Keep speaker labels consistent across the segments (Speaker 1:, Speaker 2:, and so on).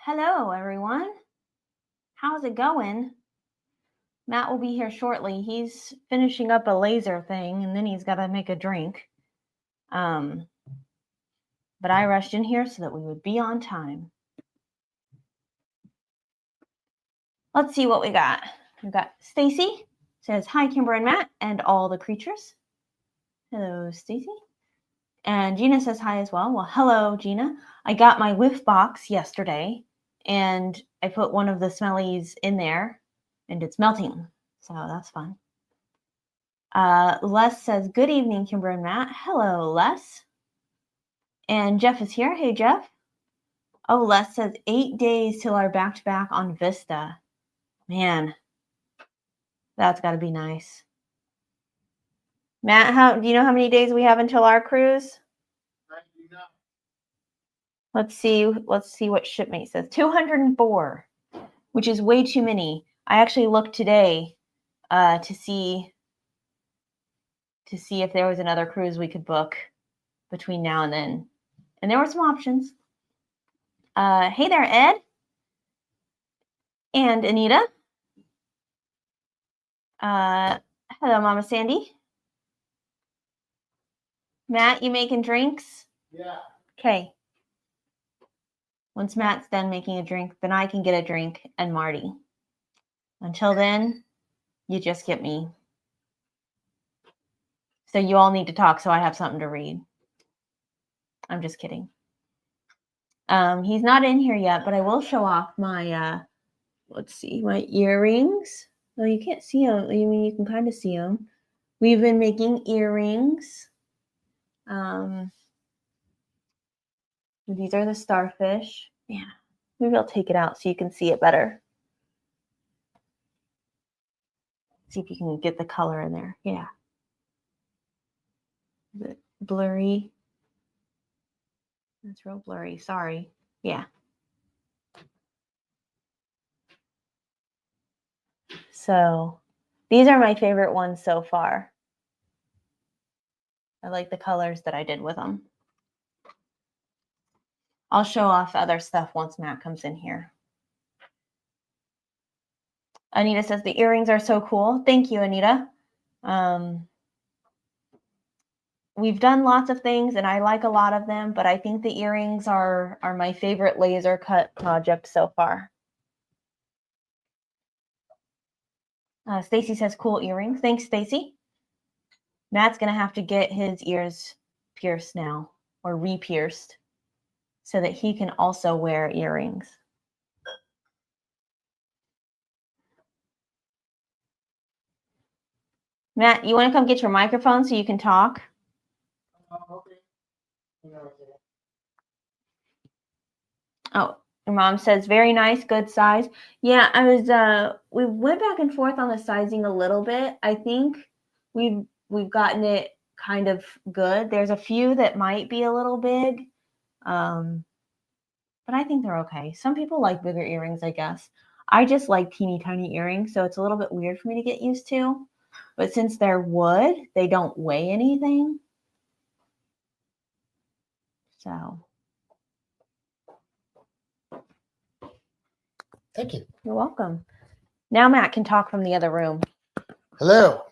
Speaker 1: Hello, everyone. How's it going? Matt will be here shortly. He's finishing up a laser thing, and then he's got to make a drink. But I rushed in here so that we would be on time. Let's see what we got. We've got Stacy says, hi, Kimber and Matt, and all the creatures. Hello, Stacy. And Gina says hi as well. Well, hello, Gina. I got my whiff box yesterday, and I put one of the smellies in there, and it's melting. So that's fun. Les says, good evening, Kimber and Matt. Hello, Les. And Jeff is here. Hey, Jeff. Oh, Les says 8 days till our back-to-back on Vista. Man, that's got to be nice. Matt, do you know how many days we have until our cruise?
Speaker 2: I do not.
Speaker 1: Let's see what Shipmate says. 204, which is way too many. I actually looked today to see if there was another cruise we could book between now and then. And there were some options. Hey there, Ed. And Anita. Hello, Mama Sandy. Matt, you making drinks?
Speaker 2: Yeah.
Speaker 1: Okay. Once Matt's done making a drink, then I can get a drink, and Marty. Until then, you just get me. So you all need to talk so I have something to read. I'm just kidding. He's not in here yet, but I will show off my, let's see, my earrings. Well, you can't see them. I mean, you can kind of see them. We've been making earrings. These are the starfish. Yeah, maybe I'll take it out so you can see it better. See if you can get the color in there. Yeah. Is it blurry? That's real blurry. Sorry. Yeah. So these are my favorite ones so far. I like the colors that I did with them. I'll show off other stuff once Matt comes in here. Anita says the earrings are so cool. Thank you, Anita. We've done lots of things, and I like a lot of them, but I think the earrings are my favorite laser cut project so far. Stacy says cool earrings. Thanks, Stacy. Matt's going to have to get his ears pierced now, or re-pierced, so that he can also wear earrings. Matt, you want to come get your microphone so you can talk?
Speaker 2: Okay.
Speaker 1: Oh, your mom says very nice, good size. Yeah, we went back and forth on the sizing a little bit. I think we've gotten it kind of good. There's a few that might be a little big, but I think they're okay. Some people like bigger earrings, I guess. I just like teeny tiny earrings, so it's a little bit weird for me to get used to. But since they're wood, they don't weigh anything. So.
Speaker 2: Thank you.
Speaker 1: You're welcome. Now Matt can talk from the other room.
Speaker 2: Hello.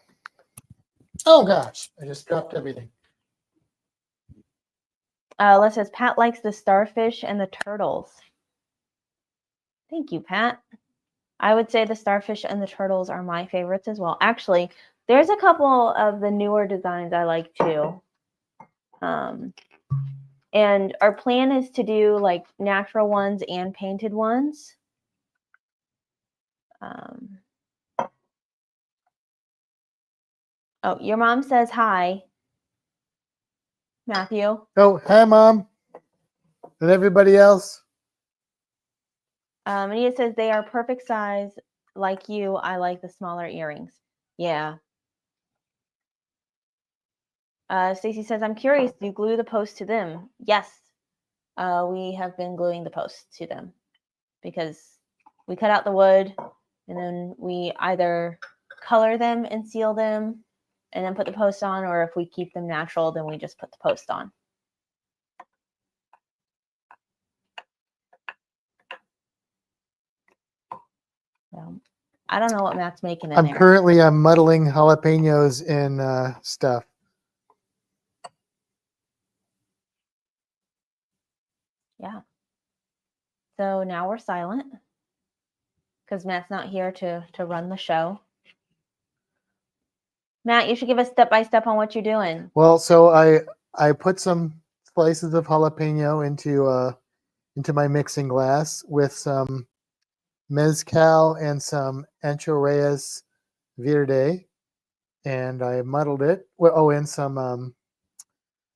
Speaker 2: Oh gosh, I just dropped everything.
Speaker 1: Les says Pat likes the starfish and the turtles. Thank you, Pat. I would say the starfish and the turtles are my favorites as well. Actually, there's a couple of the newer designs I like too. And our plan is to do like natural ones and painted ones. Oh, your mom says hi, Matthew.
Speaker 2: Oh, hi, Mom. And everybody else.
Speaker 1: And he says they are perfect size. Like you, I like the smaller earrings. Yeah. Stacy says, I'm curious, do you glue the post to them? Yes. We have been gluing the posts to them because we cut out the wood and then we either color them and seal them and then put the post on, or if we keep them natural, then we just put the post on. So I don't know what Matt's making in
Speaker 2: I'm
Speaker 1: there.
Speaker 2: currently muddling jalapenos in stuff.
Speaker 1: Yeah. So now we're silent because Matt's not here to run the show. Matt, you should give us step by step on what you're doing.
Speaker 2: Well, so I put some slices of jalapeno into my mixing glass with some mezcal and some ancho reyes verde, and I muddled it. Well, oh, and some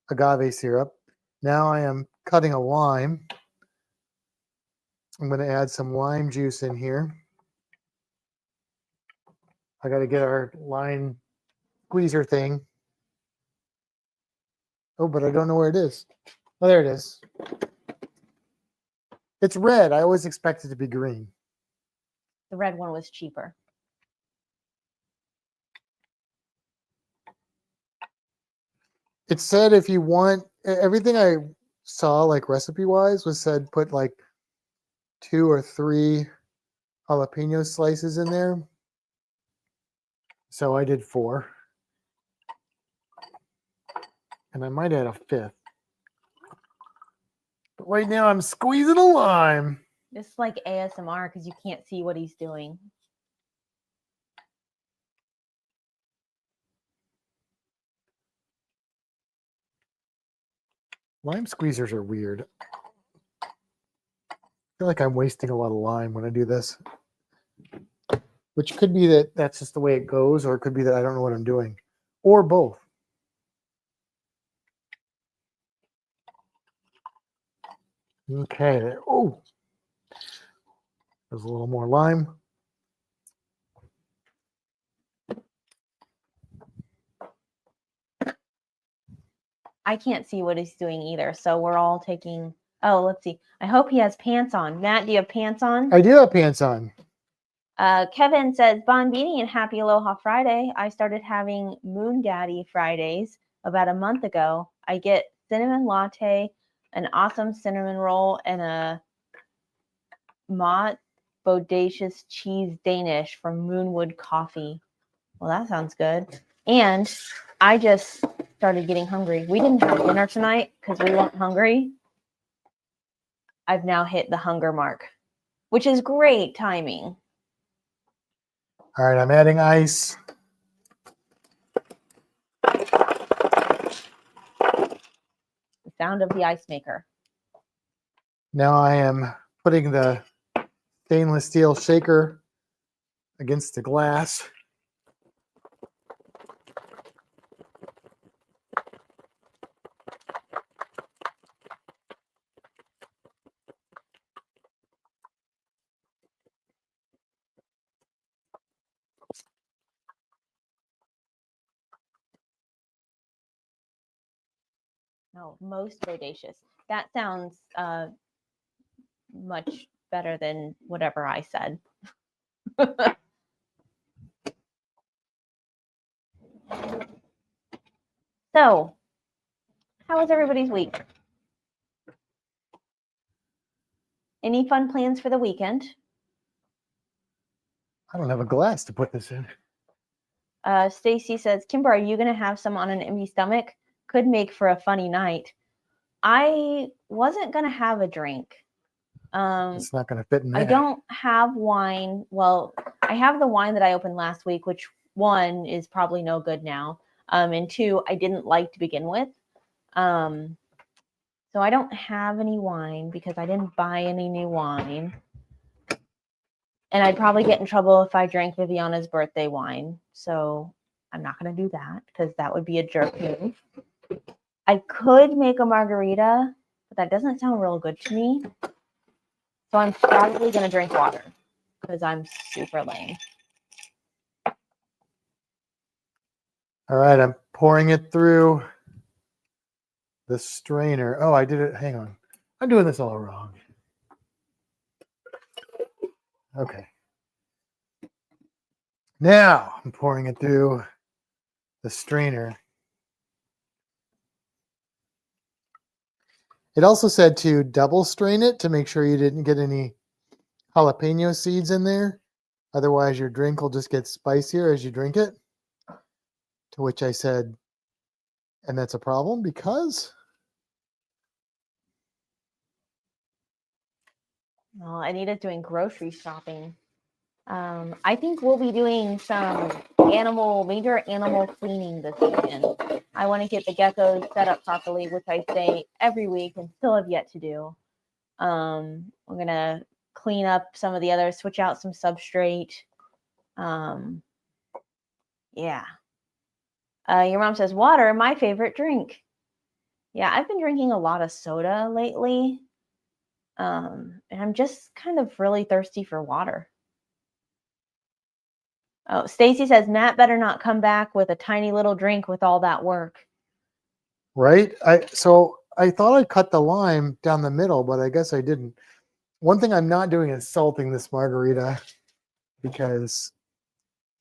Speaker 2: agave syrup. Now I am cutting a lime. I'm going to add some lime juice in here. I got to get our lime squeezer thing. Oh, but I don't know where it is. Oh, there it is. It's red. I always expect it to be green.
Speaker 1: The red one was cheaper.
Speaker 2: It said if you want, everything I saw like recipe wise was said put like 2 or 3 jalapeno slices in there. So I did 4. And I might add a 5th. But right now I'm squeezing a lime.
Speaker 1: It's like ASMR because you can't see what he's doing.
Speaker 2: Lime squeezers are weird. I feel like I'm wasting a lot of lime when I do this. Which could be that that's just the way it goes, or it could be that I don't know what I'm doing. Or both. Okay. Oh, there's a little more lime.
Speaker 1: I can't see what he's doing either. So we're all taking. Oh, let's see. I hope he has pants on. Matt, do you have pants on?
Speaker 2: I do have pants on.
Speaker 1: Kevin says, Bon Beanie and Happy Aloha Friday. I started having Moon Daddy Fridays about a month ago. I get cinnamon latte, an awesome cinnamon roll, and a Mott Bodacious cheese Danish from Moonwood Coffee. Well, that sounds good. And I just started getting hungry. We didn't have dinner tonight because we weren't hungry. I've now hit the hunger mark, which is great timing.
Speaker 2: All right, I'm adding ice.
Speaker 1: The sound of the ice maker.
Speaker 2: Now I am putting the stainless steel shaker against the glass.
Speaker 1: No, most bodacious. That sounds much better than whatever I said. So, how was everybody's week? Any fun plans for the weekend?
Speaker 2: I don't have a glass to put this in.
Speaker 1: Stacy says, Kimber, are you going to have some on an empty stomach? Could make for a funny night. I wasn't going to have a drink.
Speaker 2: It's not going to fit in there.
Speaker 1: I don't have wine. Well, I have the wine that I opened last week, which 1 is probably no good now. And 2, I didn't like to begin with. So I don't have any wine because I didn't buy any new wine. And I'd probably get in trouble if I drank Viviana's birthday wine. So I'm not going to do that because that would be a jerk move. I could make a margarita, but that doesn't sound real good to me. So I'm probably going to drink water because I'm super lame.
Speaker 2: All right, I'm pouring it through the strainer. Oh, I did it. Hang on. I'm doing this all wrong. Okay. Now I'm pouring it through the strainer. It also said to double strain it to make sure you didn't get any jalapeno seeds in there. Otherwise, your drink will just get spicier as you drink it. To which I said, and that's a problem because...
Speaker 1: Well, Anita's doing grocery shopping. I think we'll be doing some major animal cleaning this weekend. I want to get the geckos set up properly, which I say every week and still have yet to do. We're going to clean up some of the others, switch out some substrate. Yeah. Your mom says, water, my favorite drink. Yeah, I've been drinking a lot of soda lately. And I'm just kind of really thirsty for water. Oh, Stacy says, Matt better not come back with a tiny little drink with all that work.
Speaker 2: Right? So I thought I cut the lime down the middle, but I guess I didn't. One thing I'm not doing is salting this margarita because,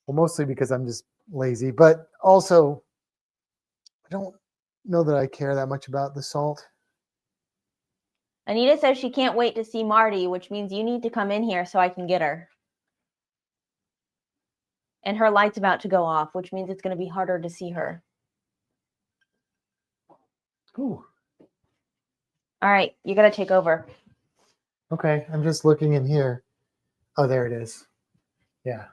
Speaker 2: well, mostly because I'm just lazy, but also I don't know that I care that much about the salt.
Speaker 1: Anita says she can't wait to see Marty, which means you need to come in here so I can get her. And her light's about to go off, which means it's going to be harder to see her.
Speaker 2: Ooh.
Speaker 1: All right, you got to take over.
Speaker 2: Okay, I'm just looking in here. Oh, there it is. Yeah.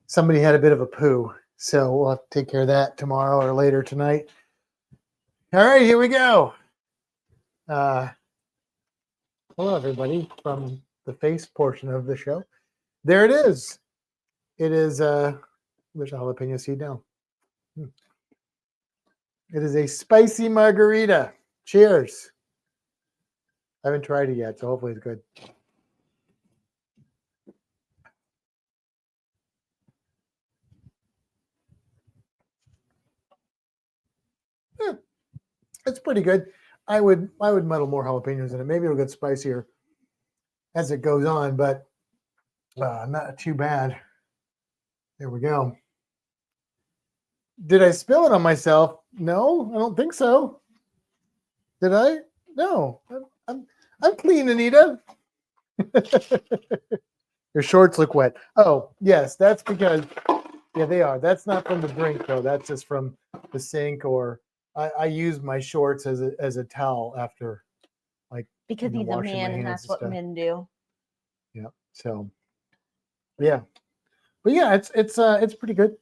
Speaker 2: Somebody had a bit of a poo, so we'll have to take care of that tomorrow or later tonight. All right, here we go. Hello, everybody, from the face portion of the show. There it is. It is, there's a jalapeno seed now. It is a spicy margarita. Cheers. I haven't tried it yet, so hopefully it's good. Yeah, it's pretty good. I would muddle more jalapenos in it. Maybe it'll get spicier as it goes on, but not too bad. There we go. Did I spill it on myself? No, I don't think so. Did I? No. I'm clean, Anita. Your shorts look wet. Oh, yes, that's because, yeah, they are. That's not from the drink, though. That's just from the sink, or I use my shorts as a towel after, like,
Speaker 1: because he's a man and that's what men do.
Speaker 2: Yeah. So, yeah, but yeah, it's pretty good.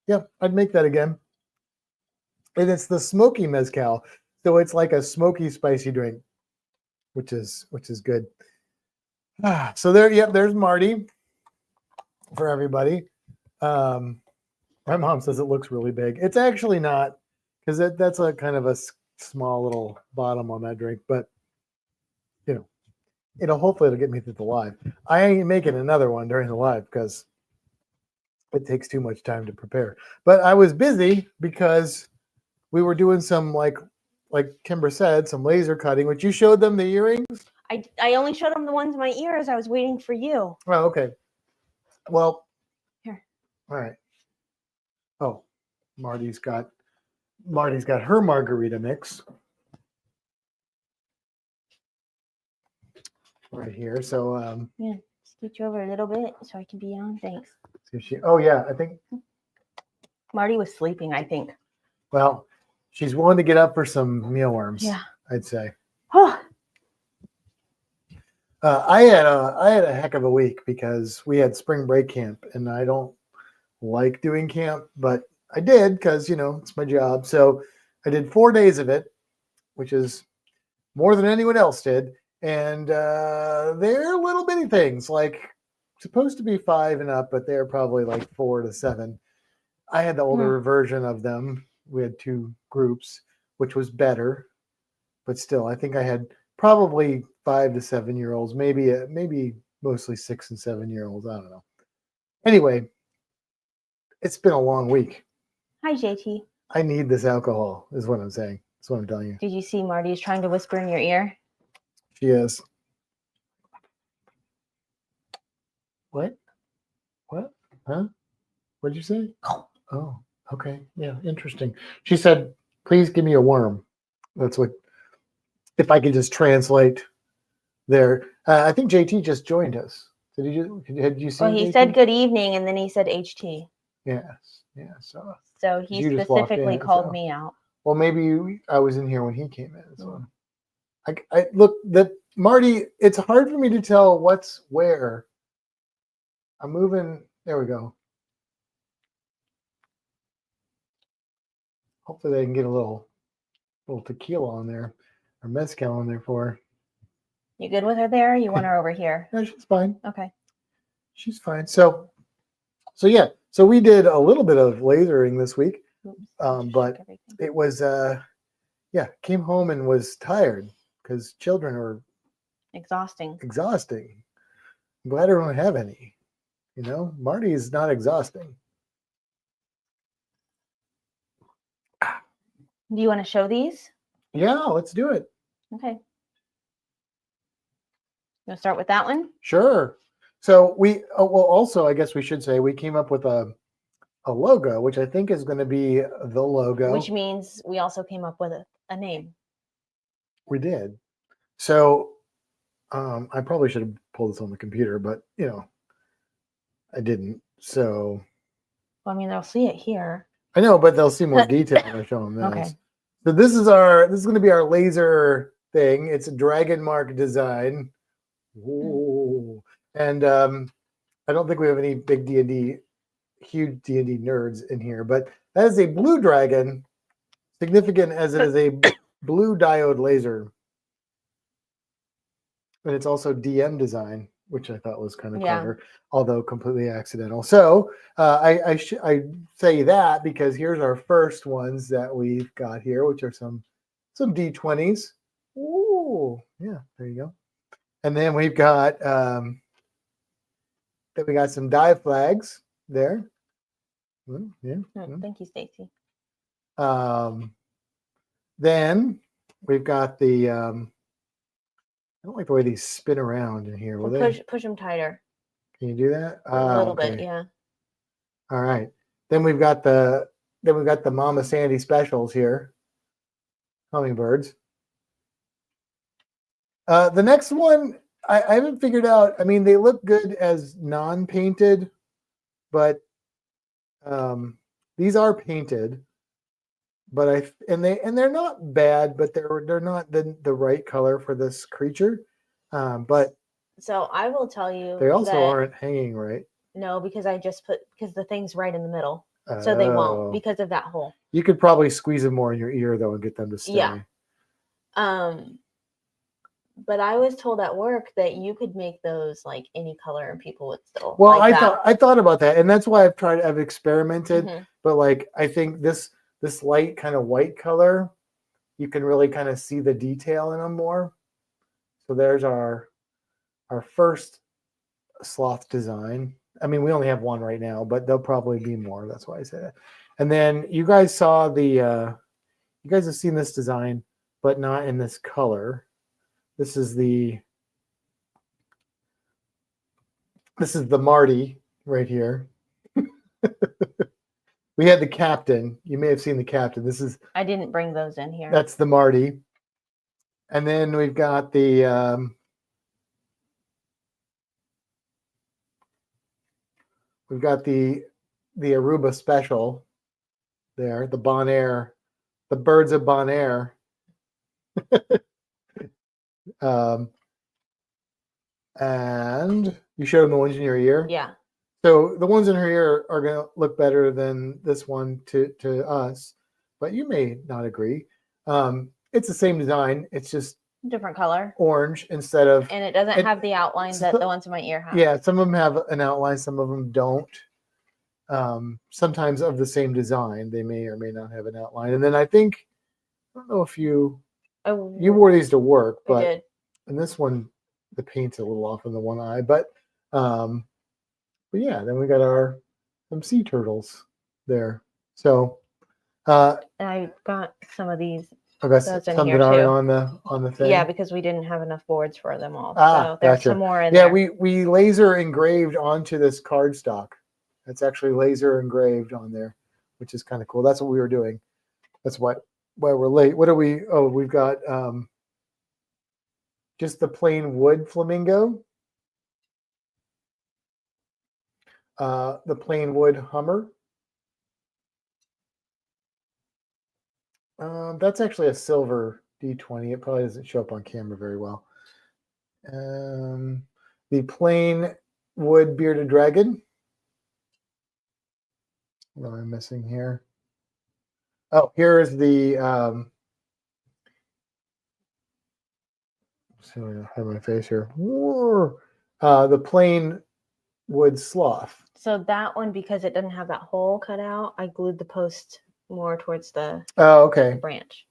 Speaker 2: Yeah, I'd make that again. And it's the smoky mezcal, so it's like a smoky, spicy drink, which is good. So there, yep, there's Marty for everybody. My mom says it looks really big. It's actually not, because that's a kind of a small little bottom on that drink, but you know, hopefully it'll get me through the live. I ain't making another one during the live because it takes too much time to prepare. But I was busy because we were doing some, like Kimber said, some laser cutting, which you showed them the earrings.
Speaker 1: I only showed them the ones in my ears. I was waiting for you.
Speaker 2: Oh, okay. Well,
Speaker 1: here.
Speaker 2: All right. Oh, Marty's got her margarita mix right here. So
Speaker 1: yeah, scoot you over a little bit so I can be on. Thanks.
Speaker 2: Oh yeah, I think
Speaker 1: Marty was sleeping, I think.
Speaker 2: Well, she's willing to get up for some mealworms.
Speaker 1: Yeah,
Speaker 2: I'd say.
Speaker 1: Oh.
Speaker 2: I had a heck of a week because we had spring break camp, and I don't like doing camp, but I did because, it's my job. So I did 4 days of it, which is more than anyone else did. And they're little bitty things, like supposed to be 5 and up, but they're probably like 4 to 7. I had the older version of them. We had 2 groups, which was better, but still, I think I had probably 5 to 7 year olds, maybe mostly 6 and 7 year olds. I don't know. Anyway, it's been a long week.
Speaker 1: Hi, JT.
Speaker 2: I need this alcohol, is what I'm saying. That's what I'm telling you.
Speaker 1: Did you see Marty's trying to whisper in your ear?
Speaker 2: She is. What? What? Huh? What'd you say? Oh, okay. Yeah, interesting. She said, please give me a worm. That's what, if I could just translate there. I think JT just joined us. Had you seen?
Speaker 1: Well, he
Speaker 2: JT?
Speaker 1: said good evening, and then he said HT.
Speaker 2: Yes. Yeah.
Speaker 1: So he
Speaker 2: you just walked
Speaker 1: specifically
Speaker 2: in,
Speaker 1: called
Speaker 2: so.
Speaker 1: me out.
Speaker 2: Well, maybe I was in here when he came in. So I look that Marty. It's hard for me to tell what's where. I'm moving. There we go. Hopefully they can get a little tequila on there or mezcal on there for her.
Speaker 1: You good with her there? Or you want her over here?
Speaker 2: No, she's fine.
Speaker 1: Okay.
Speaker 2: She's fine. So yeah. So we did a little bit of lasering this week, but it was came home and was tired because children are
Speaker 1: exhausting.
Speaker 2: I'm glad I don't have any. Marty is not exhausting.
Speaker 1: Do you want to show these?
Speaker 2: Yeah, let's do it.
Speaker 1: Okay. You want to start with that one?
Speaker 2: Sure. So also, I guess we should say we came up with a logo, which I think is going to be the logo.
Speaker 1: Which means we also came up with a name.
Speaker 2: We did. So I probably should have pulled this on the computer, but I didn't. So.
Speaker 1: Well, I mean, they'll see it here.
Speaker 2: I know, but they'll see more detail when I show them this.
Speaker 1: Okay.
Speaker 2: So this is going to be our laser thing. It's a dragon mark design. Ooh. And I don't think we have any big huge D&D nerds in here, but that is a blue dragon, significant as it is a blue diode laser. And it's also DM design, which I thought was kind of clever, although completely accidental. So I say that because here's our first ones that we've got here, which are some D20s. Ooh, yeah, there you go. And then we've got some die flags there. Yeah.
Speaker 1: Thank you, Stacy.
Speaker 2: Then we've got the. I don't like the way these spin around in here. Will
Speaker 1: push them tighter.
Speaker 2: Can you do that?
Speaker 1: A little bit, yeah.
Speaker 2: All right. Then we've got the Mama Sandy specials here. Hummingbirds. The next one I haven't figured out. I mean, they look good as non-painted, but these are painted. But they're not bad, but they're not the right color for this creature. But
Speaker 1: so I will tell you,
Speaker 2: they also aren't hanging right.
Speaker 1: No, because because the thing's right in the middle, so they won't because of that hole.
Speaker 2: You could probably squeeze them more in your ear though and get them to stay.
Speaker 1: Yeah. But I was told at work that you could make those like any color and people would still.
Speaker 2: Well, like I thought about that, and that's why I've experimented. Mm-hmm. But like I think this light kind of white color, you can really kind of see the detail in them more. So there's our first sloth design. I mean, we only have one right now, but there'll probably be more. That's why I said that. And then you guys saw you guys have seen this design, but not in this color. This is the Marty right here. We had the captain. You may have seen the captain.
Speaker 1: I didn't bring those in here.
Speaker 2: That's the Marty. And then we've got the Aruba special there, the Bonaire, the birds of Bonaire. And you showed them the ones in your ear?
Speaker 1: Yeah.
Speaker 2: So the ones in her ear are going to look better than this one to us, but you may not agree. It's the same design. It's just
Speaker 1: different color,
Speaker 2: orange instead of.
Speaker 1: And it doesn't have the outline that the ones in my ear have.
Speaker 2: Yeah, some of them have an outline, some of them don't. Sometimes of the same design, they may or may not have an outline. And then I don't know if you wore these to work, but
Speaker 1: I did.
Speaker 2: And this one, the paint's a little off in the one eye, but yeah, then we got some sea turtles there. So
Speaker 1: and I got some of these.
Speaker 2: Okay, something already on the thing.
Speaker 1: Yeah, because we didn't have enough boards for them all.
Speaker 2: So
Speaker 1: there's
Speaker 2: gotcha.
Speaker 1: Some more in there.
Speaker 2: Yeah, we laser engraved onto this cardstock. It's actually laser engraved on there, which is kind of cool. That's what we were doing. That's why we're late. What are we? Oh, we've got just the plain wood flamingo, the plain wood Hummer. That's actually a silver D20. It probably doesn't show up on camera very well. The plain wood bearded dragon. What am I missing here? Oh, here is the see if I have my face here. The plain wood sloth.
Speaker 1: So that one, because it doesn't have that hole cut out, I glued the post more towards the
Speaker 2: Oh, okay.
Speaker 1: branch.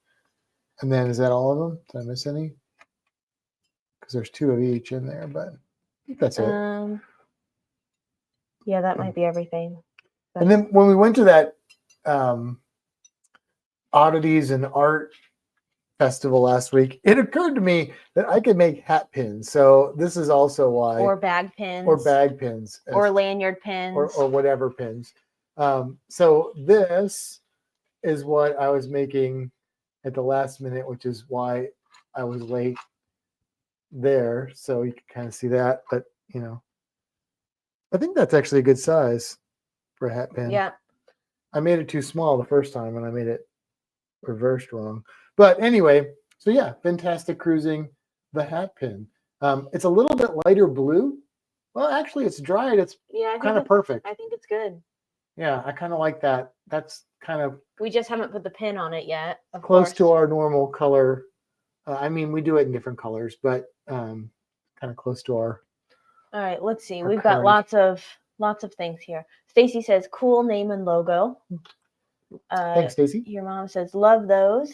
Speaker 2: And then is that all of them? Did I miss any? Because there's 2 of each in there, but I think that's it.
Speaker 1: Yeah, that might be everything. But
Speaker 2: And then when we went to that oddities and art festival last week, it occurred to me that I could make hat pins. So this is also why.
Speaker 1: or bag pins.
Speaker 2: Or bag pins.
Speaker 1: Or lanyard pins.
Speaker 2: Or whatever pins. So this is what I was making at the last minute, which is why I was late there. So you can kind of see that. But, you know, I think that's actually a good size for a hat pin.
Speaker 1: Yeah.
Speaker 2: I made it too small the first time and I made it reversed wrong. But anyway, so yeah, fantastic cruising, the hat pin. It's a little bit lighter blue. Well, actually, it's dried. It's kind of perfect.
Speaker 1: I think it's good.
Speaker 2: Yeah, I kind of like that. That's kind of.
Speaker 1: We just haven't put the pin on it yet.
Speaker 2: Close to our normal color. I mean, we do it in different colors, but kind of close to our.
Speaker 1: All right, let's see. We've got lots of things here. Stacy says, "Cool name and logo."
Speaker 2: Thanks, Stacy.
Speaker 1: Your mom says, "Love those."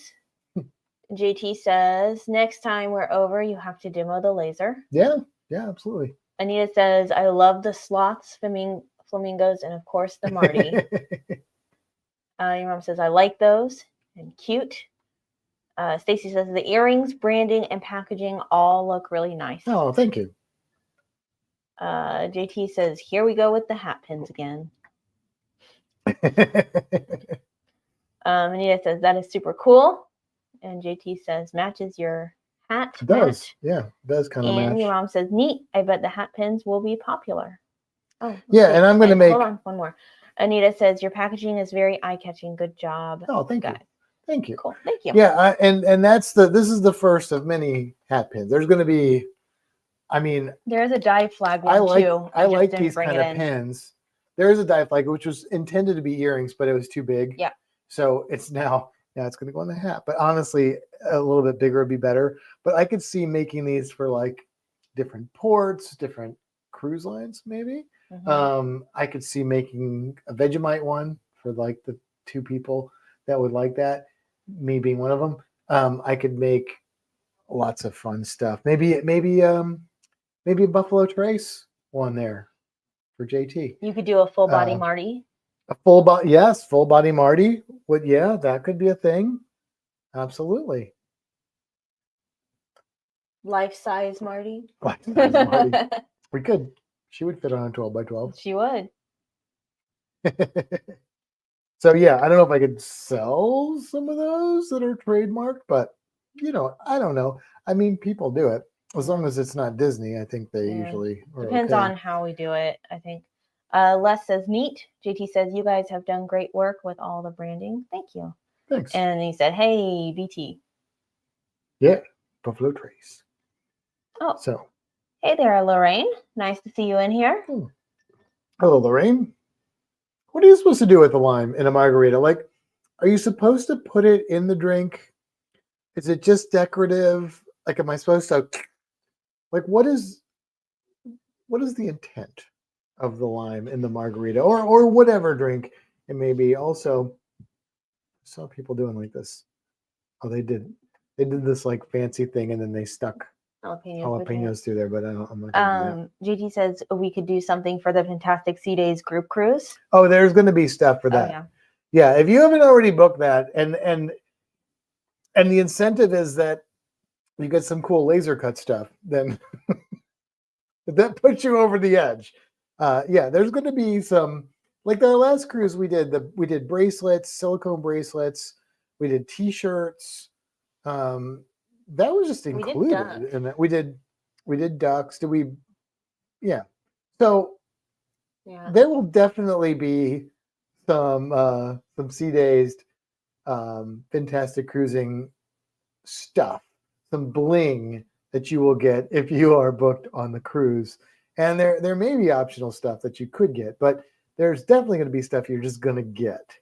Speaker 1: JT says, "Next time we're over, you have to demo the laser."
Speaker 2: Yeah, absolutely.
Speaker 1: Anita says, "I love the sloths, flamingos, and of course the Marty." Your mom says, "I like those and cute." Stacy says, "The earrings, branding, and packaging all look really nice."
Speaker 2: Oh, thank you.
Speaker 1: JT says, "Here we go with the hat pins again." Anita says, "That is super cool." And JT says, "Matches your hat."
Speaker 2: It does. Yeah, it does kind of match.
Speaker 1: And your mom says, "Neat. I bet the hat pins will be popular." Oh,
Speaker 2: yeah, and I'm going to make.
Speaker 1: Hold on, one more. Anita says, "Your packaging is very eye-catching. Good job."
Speaker 2: Oh, thank you. Thank you.
Speaker 1: Cool. Thank you.
Speaker 2: Yeah, and this is the first of many hat pins. There's going to be, I mean,
Speaker 1: there is a die flag one too.
Speaker 2: I like these kind of pins. There is a die flag which was intended to be earrings, but it was too big.
Speaker 1: Yeah.
Speaker 2: So it's now it's going to go on the hat. But honestly, a little bit bigger would be better. But I could see making these for like different ports, different cruise lines, maybe. Mm-hmm. I could see making a Vegemite one for like the 2 people that would like that. Me being one of them. I could make lots of fun stuff. Maybe a Buffalo Trace one there for JT.
Speaker 1: You could do a full body Marty.
Speaker 2: A full body, yes, full body Marty. That could be a thing. Absolutely.
Speaker 1: Life size Marty.
Speaker 2: Life size Marty. We could. She would fit on a 12 by 12.
Speaker 1: She would.
Speaker 2: So yeah, I don't know if I could sell some of those that are trademarked, but I don't know. I mean, people do it as long as it's not Disney. I think they usually
Speaker 1: depends on how we do it. I think. Les says, "Neat." JT says, "You guys have done great work with all the branding. Thank you."
Speaker 2: Thanks.
Speaker 1: And he said, "Hey, BT."
Speaker 2: Yeah, Buffalo Trace.
Speaker 1: Oh,
Speaker 2: so
Speaker 1: hey there, Lorraine. Nice to see you in here.
Speaker 2: Hello, Lorraine. What are you supposed to do with the lime in a margarita? Like, are you supposed to put it in the drink? Is it just decorative? Like, am I supposed to? Like, what is the intent of the lime in the margarita or whatever drink it may be? Also, I saw people doing like this. Oh, they did this like fancy thing and then they stuck jalapenos through there, but I'm not gonna do that.
Speaker 1: JT says we could do something for the Fantastic Sea Days group cruise.
Speaker 2: Oh, there's going to be stuff for that.
Speaker 1: Oh,
Speaker 2: yeah. If you haven't already booked that, and the incentive is that you get some cool laser cut stuff, then that puts you over the edge. There's going to be some, like the last cruise we did bracelets, silicone bracelets, we did T-shirts. that was just
Speaker 1: We did
Speaker 2: included,
Speaker 1: duck.
Speaker 2: and we did ducks. Did we? Yeah. So
Speaker 1: Yeah.
Speaker 2: there will definitely be some sea dazed, fantastic cruising stuff, some bling that you will get if you are booked on the cruise. And there may be optional stuff that you could get, but there's definitely going to be stuff you're just going to get.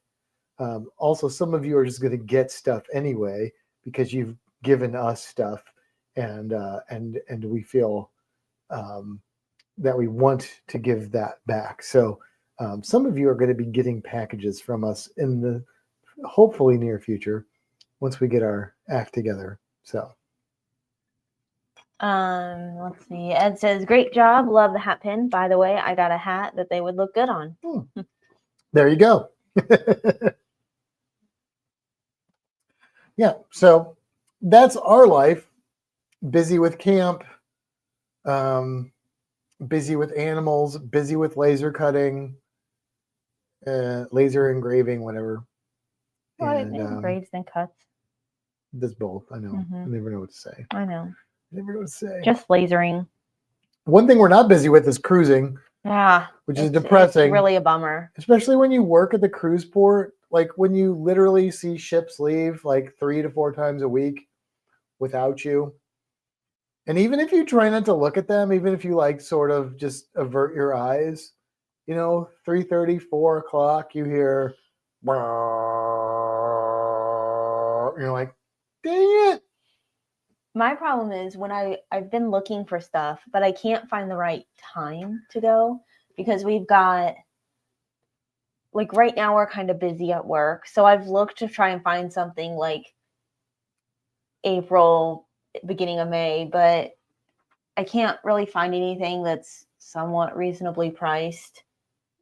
Speaker 2: Also, some of you are just going to get stuff anyway because you've given us stuff, and we feel that we want to give that back. So some of you are going to be getting packages from us in the hopefully near future once we get our act together. So
Speaker 1: Let's see. Ed says, "Great job. Love the hat pin. By the way, I got a hat that they would look good on."
Speaker 2: there you go. Yeah, so that's our life. Busy with camp, busy with animals, busy with laser cutting, laser engraving, whatever.
Speaker 1: Well,
Speaker 2: And
Speaker 1: engraves and cuts.
Speaker 2: does both. I know. I never know what to say.
Speaker 1: I know.
Speaker 2: I never know what to say.
Speaker 1: Just lasering.
Speaker 2: One thing we're not busy with is cruising.
Speaker 1: Yeah,
Speaker 2: which is depressing.
Speaker 1: It's really a bummer.
Speaker 2: Especially when you work at the cruise port, like when you literally see ships leave like 3 to 4 times a week without you. And even if you try not to look at them, even if you like sort of just avert your eyes, 3:30, 4 o'clock, you hear, you're like, dang it.
Speaker 1: My problem is when I've been looking for stuff, but I can't find the right time to go because we've got, like right now we're kind of busy at work. So I've looked to try and find something like April, beginning of May, but I can't really find anything that's somewhat reasonably priced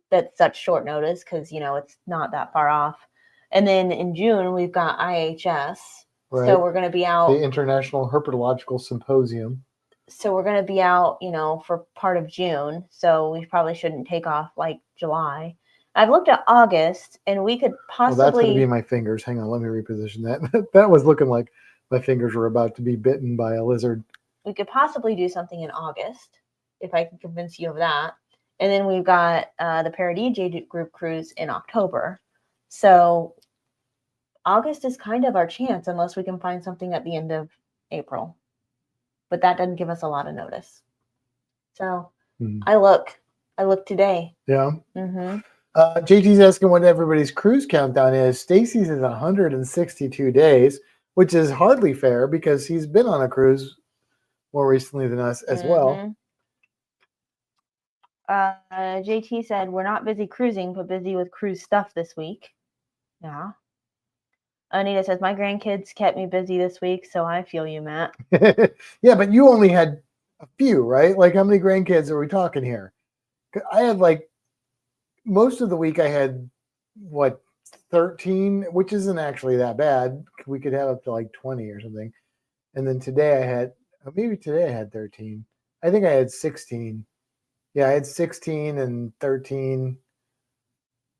Speaker 1: that's such short notice because, it's not that far off. And then in June, we've got IHS.
Speaker 2: Right.
Speaker 1: So we're going to be out.
Speaker 2: The International Herpetological Symposium.
Speaker 1: So we're going to be out, for part of June. So we probably shouldn't take off like July. I've looked at August and we could possibly.
Speaker 2: Well, that's going to be my fingers. Hang on, let me reposition that. That was looking like my fingers were about to be bitten by a lizard.
Speaker 1: We could possibly do something in August if I can convince you of that. And then we've got the Paradis group cruise in October. So August is kind of our chance unless we can find something at the end of April. But that doesn't give us a lot of notice. So I look today.
Speaker 2: Yeah.
Speaker 1: Mm-hmm.
Speaker 2: JT's asking what everybody's cruise countdown is. Stacy's is 162 days, which is hardly fair because he's been on a cruise more recently than us as well.
Speaker 1: JT said, "We're not busy cruising, but busy with cruise stuff this week." Yeah. Anita says, "My grandkids kept me busy this week, so I feel you, Matt."
Speaker 2: Yeah, but you only had a few, right? Like, how many grandkids are we talking here? I had most of the week I had 13, which isn't actually that bad. We could have up to 20 or something. And then today I had 13. I think I had 16. Yeah, I had 16 and 13.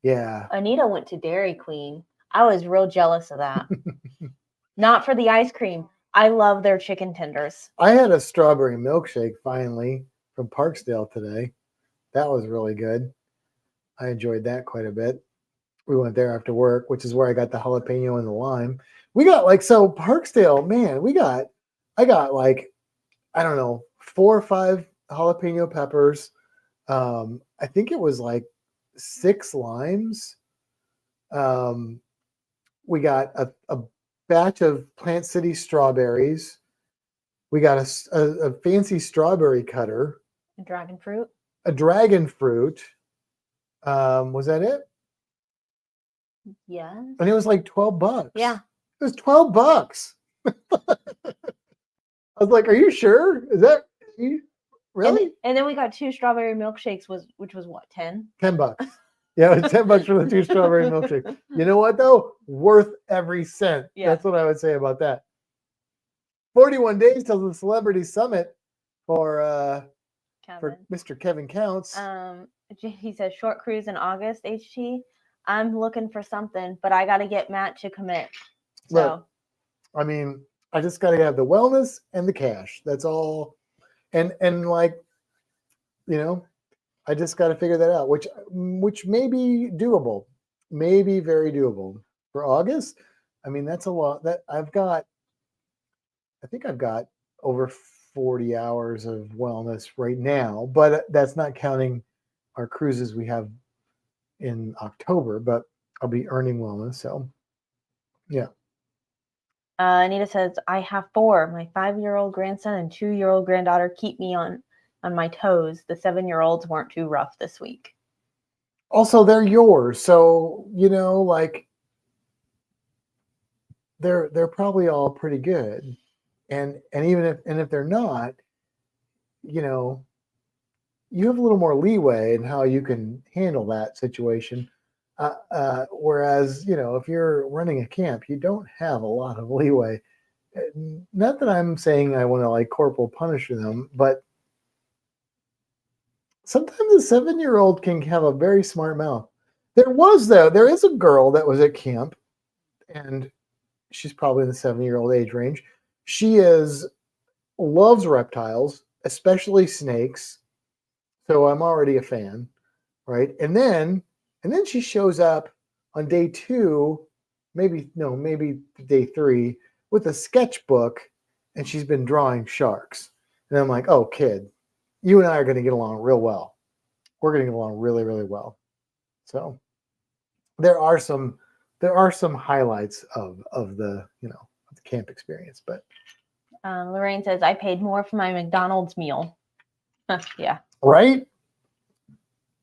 Speaker 2: Yeah.
Speaker 1: Anita went to Dairy Queen. I was real jealous of that. Not for the ice cream. I love their chicken tenders.
Speaker 2: I had a strawberry milkshake finally from Parksdale today. That was really good. I enjoyed that quite a bit. We went there after work, which is where I got the jalapeno and the lime. We got Parksdale, man, I got I don't know, 4 or 5 jalapeno peppers. I think it was 6 limes. We got a batch of Plant City strawberries. We got a fancy strawberry cutter.
Speaker 1: A dragon fruit.
Speaker 2: A dragon fruit. Was that it?
Speaker 1: Yes.
Speaker 2: And it was $12.
Speaker 1: Yeah.
Speaker 2: It was $12. I was like, "Are you sure? Is that really?"
Speaker 1: And then we got 2 strawberry milkshakes, which was what, $10?
Speaker 2: $10. Yeah, it was $10 for the 2 strawberry milkshakes. You know what though? Worth every cent. Yeah. That's what I would say about that. 41 days till the Celebrity Summit for Mr. Kevin Counts.
Speaker 1: He says short cruise in August, HT. I'm looking for something, but I got to get Matt to commit. So,
Speaker 2: look, I mean, I just got to have the wellness and the cash. That's all. And like, you know, I just got to figure that out, which may be doable, may be very doable for August. I mean, that's a lot. That I think I've got over 40 hours of wellness right now, but that's not counting our cruises we have in October. But I'll be earning wellness, so yeah.
Speaker 1: Anita says, I have 4. My 5-year-old grandson and 2-year-old granddaughter keep me on my toes. The 7-year-olds weren't too rough this week.
Speaker 2: Also, they're yours, so like they're probably all pretty good, and even if they're not, you have a little more leeway in how you can handle that situation. Whereas, if you're running a camp, you don't have a lot of leeway. Not that I'm saying I want to like corporal punish them, but sometimes a 7-year-old can have a very smart mouth. There is a girl that was at camp, and she's probably in the 7-year-old age range. She loves reptiles, especially snakes. So I'm already a fan, right? And then she shows up on day 2, maybe day 3, with a sketchbook, and she's been drawing sharks. And I'm like, oh, kid, you and I are going to get along real well. We're going to get along really, really well. So there are some highlights of the of the camp experience. But
Speaker 1: Lorraine says, I paid more for my McDonald's meal. Yeah.
Speaker 2: Right.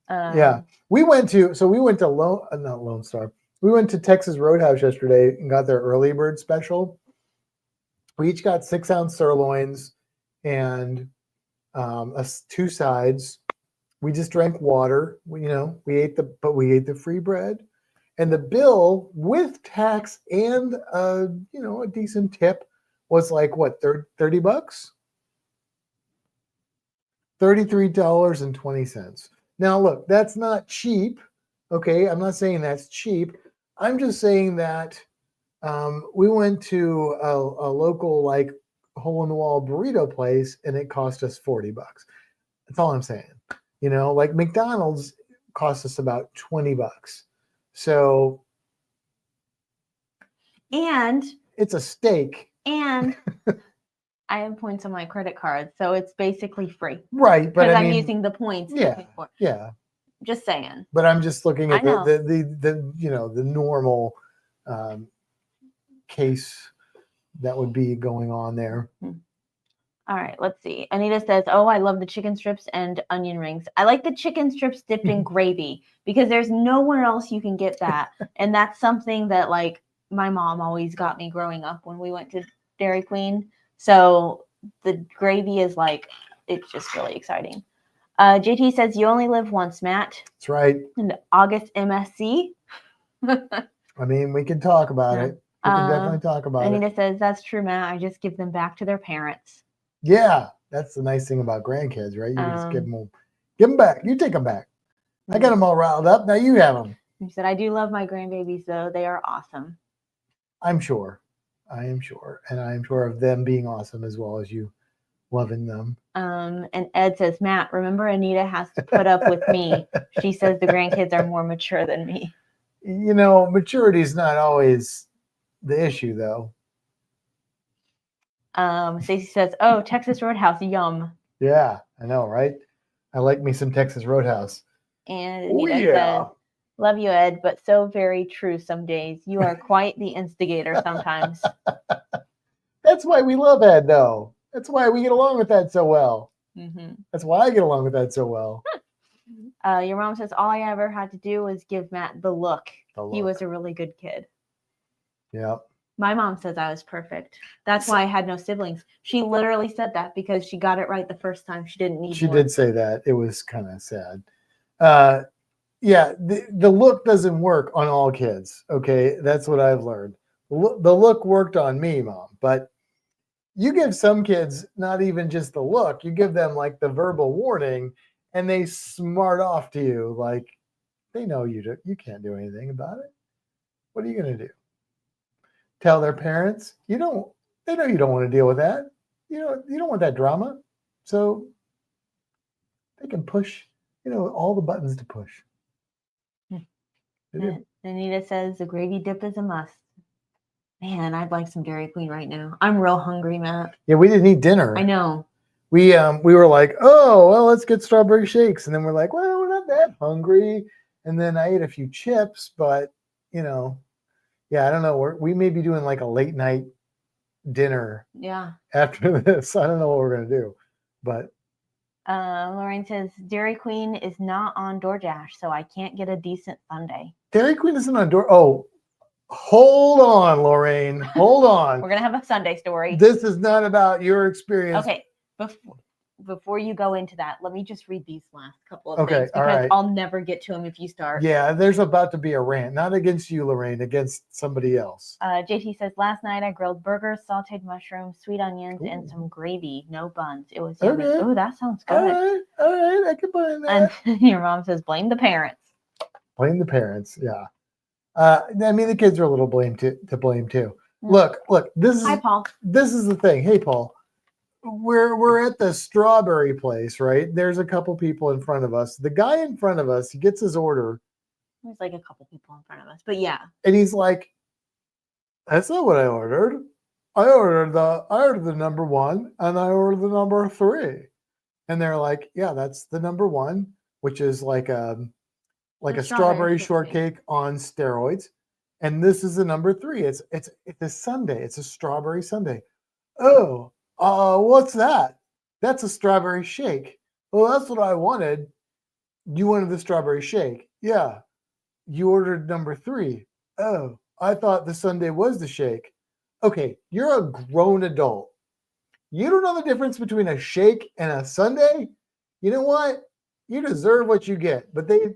Speaker 2: Yeah, we went to not Lone Star. We went to Texas Roadhouse yesterday and got their early bird special. We each got 6-ounce sirloins and 2 sides. We just drank water. We ate the free bread, and the bill with tax and a decent tip was like what, $30? $33.20. Now, look, that's not cheap. Okay, I'm not saying that's cheap. I'm just saying that we went to a local like hole in the wall burrito place, and it cost us $40. That's all I'm saying. Like McDonald's cost us about $20. So,
Speaker 1: and
Speaker 2: it's a steak.
Speaker 1: And I have points on my credit card, so it's basically free.
Speaker 2: Right, but
Speaker 1: because I'm using the points.
Speaker 2: Yeah.
Speaker 1: Just saying.
Speaker 2: But I'm just looking at the normal case that would be going on there.
Speaker 1: All right, let's see. Anita says, oh, I love the chicken strips and onion rings. I like the chicken strips dipped in gravy because there's nowhere else you can get that. And that's something that like my mom always got me growing up when we went to Dairy Queen. So the gravy is like, it's just really exciting. JT says, you only live once, Matt.
Speaker 2: That's right.
Speaker 1: And August MSC.
Speaker 2: I mean, we can talk about it. We can definitely talk about
Speaker 1: Anita it. Says, that's true, Matt. I just give them back to their parents.
Speaker 2: Yeah, that's the nice thing about grandkids, right? You just give them back. You take them back. I got them all riled up. Now you have them.
Speaker 1: He said, I do love my grandbabies, though. They are awesome.
Speaker 2: I'm sure. I am sure. And I am sure of them being awesome as well as you loving them.
Speaker 1: And Ed says, Matt, remember Anita has to put up with me. She says the grandkids are more mature than me.
Speaker 2: Maturity is not always the issue, though.
Speaker 1: Stacey says, oh, Texas Roadhouse, yum.
Speaker 2: Yeah, I know, right? I like me some Texas Roadhouse.
Speaker 1: And Anita says, love you, Ed, but so very true some days. You are quite the instigator sometimes.
Speaker 2: That's why we love Ed, though. That's why we get along with that so well.
Speaker 1: Mm-hmm.
Speaker 2: That's why I get along with that so well.
Speaker 1: Your mom says, all I ever had to do was give Matt the look. He was a really good kid.
Speaker 2: Yeah.
Speaker 1: My mom says I was perfect. That's why I had no siblings. She literally said that because she got it right the first time. She didn't need
Speaker 2: She
Speaker 1: more.
Speaker 2: did say that. It was kind of sad. Yeah, the look doesn't work on all kids. Okay, that's what I've learned. The look worked on me, Mom, but you give some kids not even just the look. You give them like the verbal warning, and they smart off to you like they know you can't do anything about it. What are you going to do? Tell their parents? They They know you don't want to deal with that. You don't want that drama. So they can push, all the buttons to push.
Speaker 1: Anita says the gravy dip is a must. Man, I'd like some Dairy Queen right now. I'm real hungry, Matt.
Speaker 2: Yeah, we didn't eat dinner.
Speaker 1: I know.
Speaker 2: We were like, oh, well, let's get strawberry shakes. And then we're like, well, we're not that hungry. And then I ate a few chips, but, I don't know. We may be doing like a late night dinner.
Speaker 1: Yeah.
Speaker 2: After this. I don't know what we're going to do. But.
Speaker 1: Lorraine says, Dairy Queen is not on DoorDash, so I can't get a decent sundae.
Speaker 2: Dairy Queen isn't on Oh, hold on, Lorraine. Hold on.
Speaker 1: We're going to have a Sunday story.
Speaker 2: This is not about your experience.
Speaker 1: Okay. Before you go into that, let me just read these last couple of things because I'll never get to them if you start.
Speaker 2: Yeah, there's about to be a rant, not against you, Lorraine, against somebody else.
Speaker 1: JT says, last night I grilled burgers, sauteed mushrooms, sweet onions, and some gravy. No buns. It was yummy. Oh, that sounds good.
Speaker 2: All right, I can buy that.
Speaker 1: And your mom says, blame the parents.
Speaker 2: Blame the parents, yeah. I mean, the kids are a little to blame too. Look,
Speaker 1: Hi, Paul.
Speaker 2: This is the thing. Hey, Paul. We're at the strawberry place, right? There's a couple people in front of us. The guy in front of us, he gets his order.
Speaker 1: There's like a couple people in front of us, but yeah.
Speaker 2: And he's like, "That's not what I ordered. I ordered the number 1 and I ordered the number 3." And they're like, "Yeah, that's the number 1, which is like a strawberry shortcake on steroids, and this is the number 3. It's a sundae. It's a strawberry sundae." Oh. What's that? That's a strawberry shake. Well, that's what I wanted. You wanted the strawberry shake. Yeah. You ordered number 3. Oh, I thought the sundae was the shake. Okay, you're a grown adult. You don't know the difference between a shake and a sundae? You know what? You deserve what you get. But they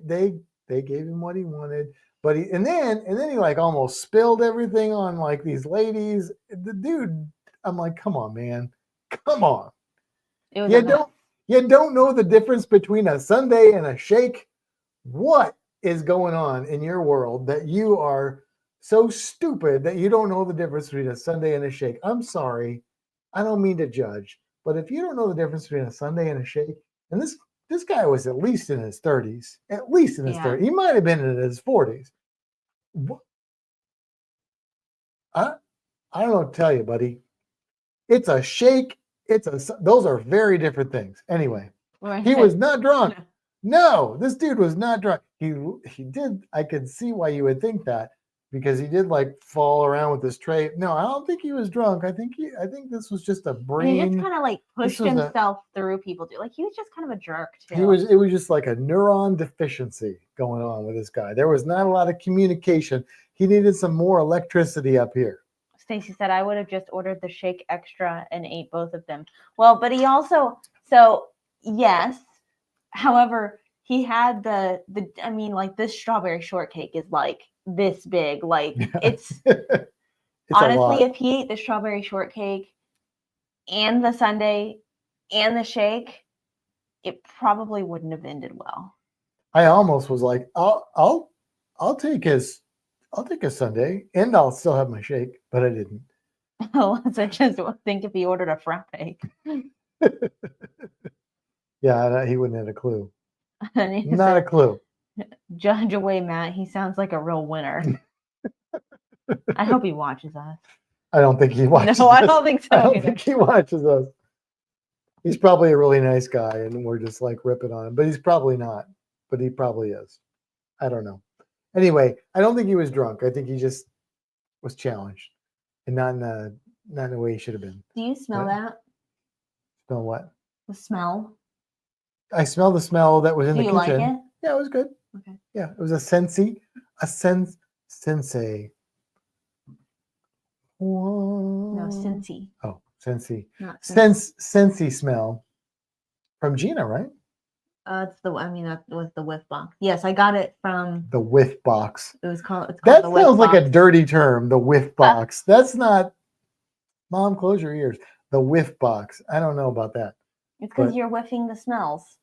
Speaker 2: gave him what he wanted. But and then he like almost spilled everything on like these ladies. The dude, I'm like, come on, man. Come on. You don't know the difference between a sundae and a shake? What is going on in your world that you are so stupid that you don't know the difference between a sundae and a shake? I'm sorry. I don't mean to judge. But if you don't know the difference between a sundae and a shake, and this guy was at least in his 30s. At least in his 30s. He might have been in his 40s. I don't know what to tell you, buddy. It's a shake. Those are very different things. Anyway, he was not drunk. No, this dude was not drunk. He did. I could see why you would think that because he did like fall around with his tray. No, I don't think he was drunk. I think this was just a brain.
Speaker 1: He just kind of like pushed himself through people. Like he was just kind of a jerk too.
Speaker 2: It was just like a neuron deficiency going on with this guy. There was not a lot of communication. He needed some more electricity up here.
Speaker 1: Stacy said, I would have just ordered the shake extra and ate both of them. Well, but he also, yes. However, he had I mean, like this strawberry shortcake is like this big. Like it's honestly, if he ate the strawberry shortcake and the sundae and the shake, it probably wouldn't have ended well.
Speaker 2: I almost was like, I'll take his sundae and I'll still have my shake, but I didn't.
Speaker 1: Oh, so just think if he ordered a frappe.
Speaker 2: Yeah, he wouldn't have a clue. Not a clue.
Speaker 1: Judge away, Matt. He sounds like a real winner. I hope he watches us.
Speaker 2: I don't think he watches us.
Speaker 1: No, I don't think so.
Speaker 2: I don't think he watches us. He's probably a really nice guy and we're just like ripping on him, but he's probably not. But he probably is. I don't know. Anyway, I don't think he was drunk. I think he just was challenged and not in the way he should have been.
Speaker 1: Do you smell that?
Speaker 2: Smell what?
Speaker 1: The smell.
Speaker 2: I smell the smell that was in the kitchen.
Speaker 1: Do you like it?
Speaker 2: Yeah, it was good.
Speaker 1: Okay.
Speaker 2: Yeah, it was a sensei.
Speaker 1: No, Scentsy.
Speaker 2: Oh, Scentsy. Scentsy smell from Gina, right?
Speaker 1: That was the whiff box. Yes, I got it from
Speaker 2: the whiff box.
Speaker 1: It's called
Speaker 2: that
Speaker 1: the whiff
Speaker 2: sounds
Speaker 1: box.
Speaker 2: like a dirty term, the whiff box. That's not. Mom, close your ears. The whiff box. I don't know about that.
Speaker 1: It's because you're whiffing the smells.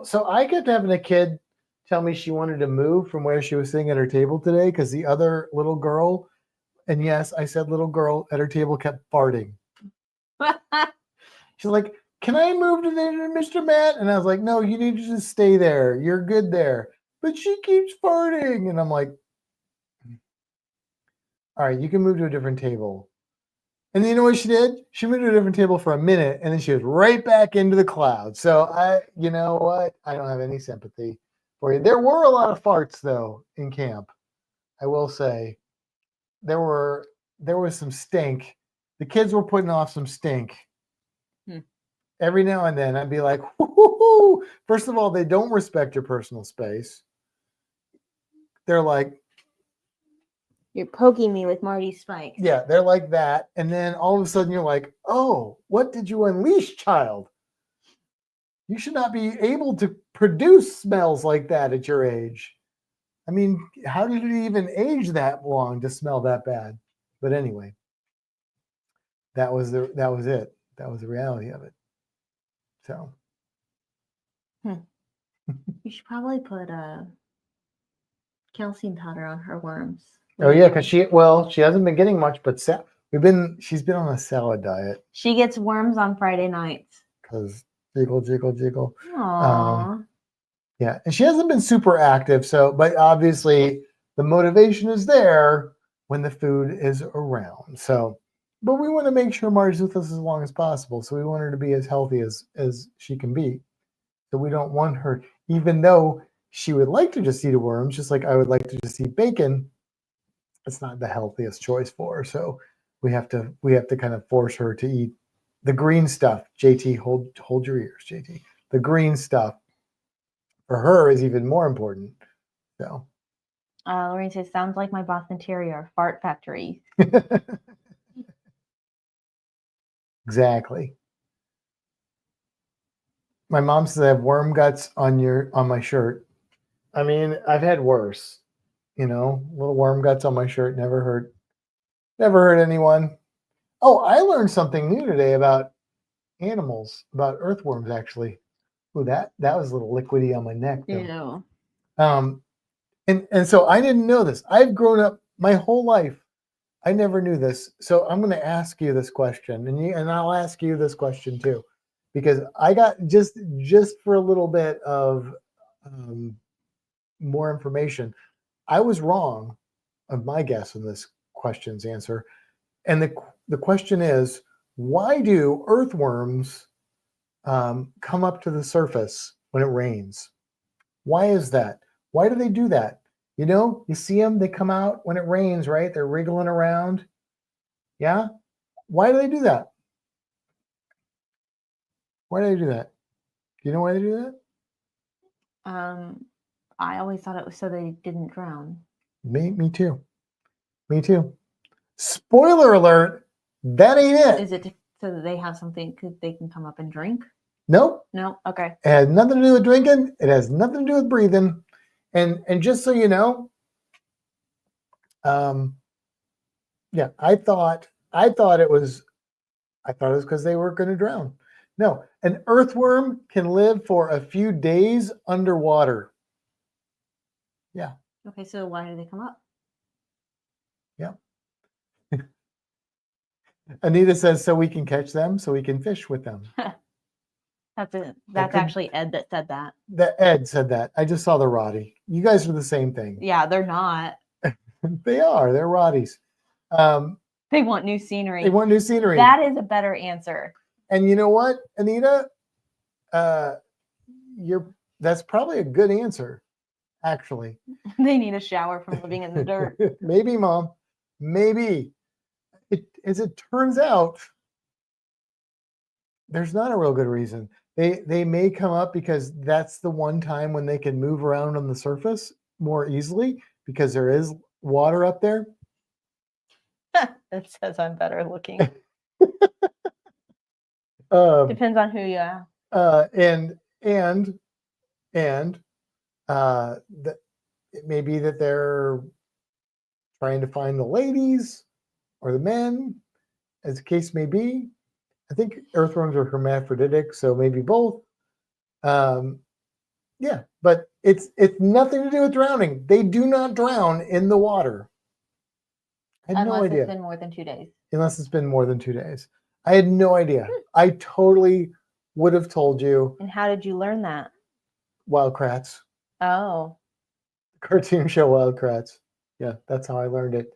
Speaker 2: So I kept having a kid tell me she wanted to move from where she was sitting at her table today because the other little girl, and yes, I said little girl, at her table kept farting. She's like, "Can I move to the Mr. Matt?" And I was like, "No, you need to just stay there. You're good there." But she keeps farting, and I'm like, "All right, you can move to a different table." And you know what she did? She moved to a different table for a minute, and then she was right back into the cloud. So you know what? I don't have any sympathy for you. There were a lot of farts though in camp. I will say there was some stink. The kids were putting off some stink. Every now and then I'd be like, whoo. First of all, they don't respect your personal space. They're like,
Speaker 1: "You're poking me with Marty's spikes."
Speaker 2: yeah, they're like that. And then all of a sudden you're like, oh, what did you unleash, child? You should not be able to produce smells like that at your age. I mean, how did it even age that long to smell that bad? But anyway, that was it. That was the reality of it. So
Speaker 1: You should probably put a calcium powder on her worms.
Speaker 2: oh yeah, because she hasn't been getting much, but she's been on a salad diet.
Speaker 1: She gets worms on Friday nights.
Speaker 2: Because jiggle.
Speaker 1: Aww.
Speaker 2: Yeah, and she hasn't been super active, but obviously the motivation is there when the food is around. So, but we want to make sure Marty's with us as long as possible. So we want her to be as healthy as she can be. So we don't want her, even though she would like to just eat a worm, just like I would like to just eat bacon. It's not the healthiest choice for her. So we have to kind of force her to eat the green stuff. JT, hold your ears, JT. The green stuff for her is even more important. So
Speaker 1: Lorraine says, "Sounds like my Boston Terrier, fart factory."
Speaker 2: Exactly. My mom says I have worm guts on my shirt. I mean, I've had worse. Little worm guts on my shirt never hurt anyone. Oh, I learned something new today about animals, about earthworms actually. Ooh, that was a little liquidy on my neck though. And so I didn't know this. I've grown up my whole life. I never knew this. So I'm going to ask you this question, and I'll ask you this question too, because I got just for a little bit of more information. I was wrong of my guess in this question's answer, and the question is, why do earthworms come up to the surface when it rains? Why is that? Why do they do that? You see them, they come out when it rains, right? They're wriggling around. Yeah? Why do they do that? Why do they do that? Do you know why they do
Speaker 1: that? I always thought it was so they didn't drown.
Speaker 2: Me too. Me too. Spoiler alert, that ain't it.
Speaker 1: Is it so that they have something they can come up and drink?
Speaker 2: Nope.
Speaker 1: No? Okay.
Speaker 2: It has nothing to do with drinking. It has nothing to do with breathing. And just so you know, yeah, I thought it was because they were going to drown. No, an earthworm can live for a few days underwater. Yeah.
Speaker 1: Okay, so why do they come up?
Speaker 2: Yeah. Anita says, so we can catch them, so we can fish with them.
Speaker 1: That's actually Ed that said that.
Speaker 2: Ed said that. I just saw the Roddy. You guys are the same thing.
Speaker 1: Yeah, they're not.
Speaker 2: They are. They're Roddies.
Speaker 1: They want new scenery.
Speaker 2: They want new scenery.
Speaker 1: That is a better answer.
Speaker 2: And you know what, Anita? That's probably a good answer, actually.
Speaker 1: They need a shower from living in the dirt.
Speaker 2: Maybe, Mom. Maybe. As it turns out, there's not a real good reason. They may come up because that's the one time when they can move around on the surface more easily because there is water up there.
Speaker 1: It says I'm better looking. Depends on who you ask.
Speaker 2: And it may be that they're trying to find the ladies or the men, as the case may be. I think earthworms are hermaphroditic, so maybe both. Yeah, but it's nothing to do with drowning. They do not drown in the water. I had no idea.
Speaker 1: Unless it's been more than 2 days.
Speaker 2: Unless it's been more than 2 days. I had no idea. I totally would have told you.
Speaker 1: And how did you learn that?
Speaker 2: Wild Kratts.
Speaker 1: Oh.
Speaker 2: Cartoon show Wild Kratts. Yeah, that's how I learned it.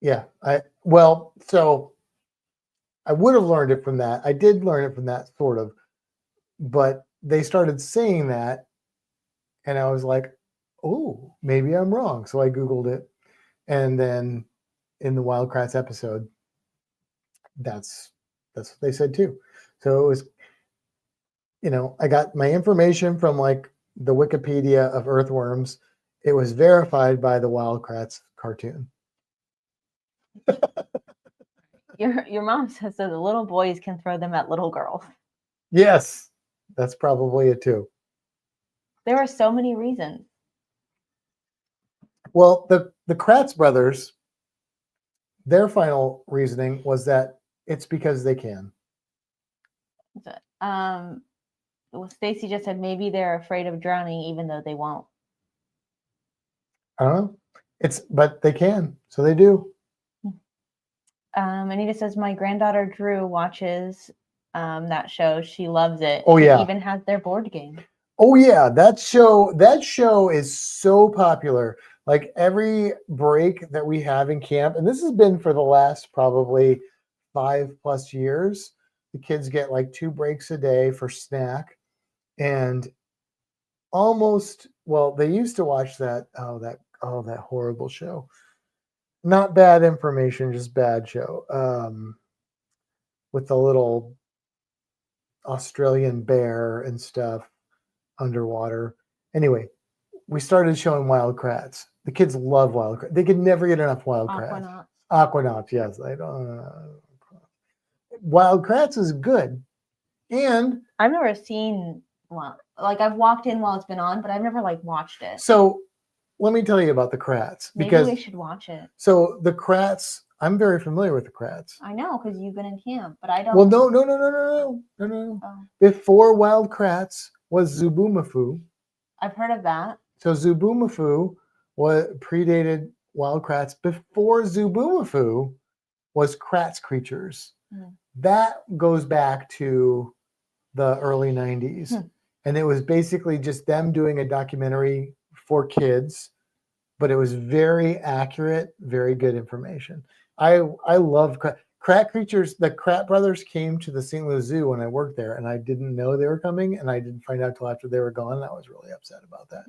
Speaker 2: Yeah, so I would have learned it from that. I did learn it from that, sort of, but they started saying that, and I was like, oh, maybe I'm wrong. So I Googled it, and then in the Wild Kratts episode, that's what they said too. So it was, I got my information from like the Wikipedia of earthworms. It was verified by the Wild Kratts cartoon.
Speaker 1: Your mom says that the little boys can throw them at little girls.
Speaker 2: Yes, that's probably it too.
Speaker 1: There are so many reasons.
Speaker 2: Well, the Kratts brothers, their final reasoning was that it's because they can.
Speaker 1: Well, Stacy just said maybe they're afraid of drowning, even though they won't.
Speaker 2: I don't know. But they can, so they do.
Speaker 1: Anita says my granddaughter Drew watches that show. She loves it.
Speaker 2: Oh yeah.
Speaker 1: She even has their board game.
Speaker 2: Oh yeah, that show is so popular. Like every break that we have in camp, and this has been for the last probably 5+ years, the kids get like 2 breaks a day for snack. And they used to watch that horrible show. Not bad information, just bad show. With the little Australian bear and stuff underwater. Anyway, we started showing Wild Kratts. The kids love Wild Kratts. They could never get enough Wild Kratts. Aquanauts, yes. Wild Kratts is good. And
Speaker 1: I've never seen one. Like I've walked in while it's been on, but I've never like watched it.
Speaker 2: So let me tell you about the Kratts.
Speaker 1: Maybe we should watch it.
Speaker 2: So the Kratts, I'm very familiar with the Kratts.
Speaker 1: I know, because you've been in camp, but I don't.
Speaker 2: Well, no. Oh. Before Wild Kratts was Zubumafu.
Speaker 1: I've heard of that.
Speaker 2: So Zubumafu predated Wild Kratts. Before Zubumafu was Kratts Creatures. That goes back to the early 90s. And it was basically just them doing a documentary for kids, but it was very accurate, very good information. I love Krat Creatures. The Krat brothers came to the St. Louis Zoo when I worked there, and I didn't know they were coming, and I didn't find out till after they were gone, and I was really upset about that.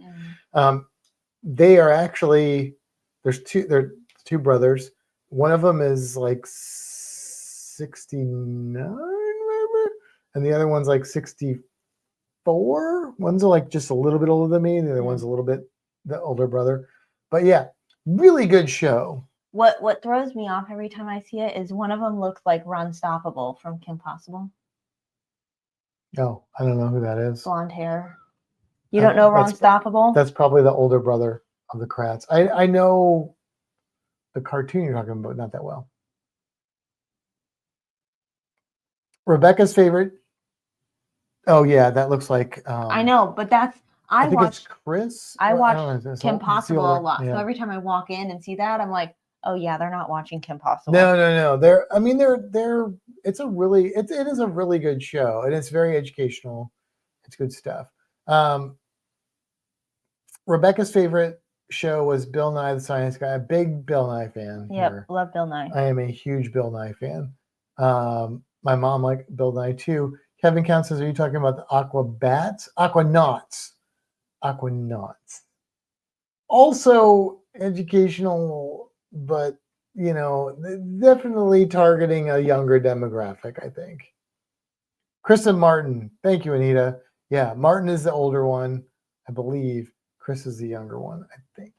Speaker 2: They are actually, they're two brothers. One of them is like 69, remember? And the other one's like 64. One's like just a little bit older than me, and the other one's a little bit the older brother. But yeah, really good show.
Speaker 1: What throws me off every time I see it is one of them looks like Runstoppable from Kim Possible.
Speaker 2: Oh, I don't know who that is.
Speaker 1: Blonde hair. You don't know Runstoppable?
Speaker 2: That's probably the older brother of the Kratts. I know the cartoon you're talking about, not that well. Rebecca's favorite. Oh yeah, that looks like.
Speaker 1: I know, but that's
Speaker 2: I think it's Chris.
Speaker 1: I watch Kim Possible a lot, so every time I walk in and see that, I'm like, oh yeah, they're not watching Kim Possible.
Speaker 2: No. It's a really it is a really good show, and it's very educational. It's good stuff. Rebecca's favorite show was Bill Nye the Science Guy. A big Bill Nye fan.
Speaker 1: Yep, love Bill Nye.
Speaker 2: I am a huge Bill Nye fan. My mom liked Bill Nye too. Kevin Count says, are you talking about the Aquabats? Aquanauts. Also educational, but definitely targeting a younger demographic, I think. Chris and Martin. Thank you, Anita. Yeah, Martin is the older one, I believe. Chris is the younger one, I think.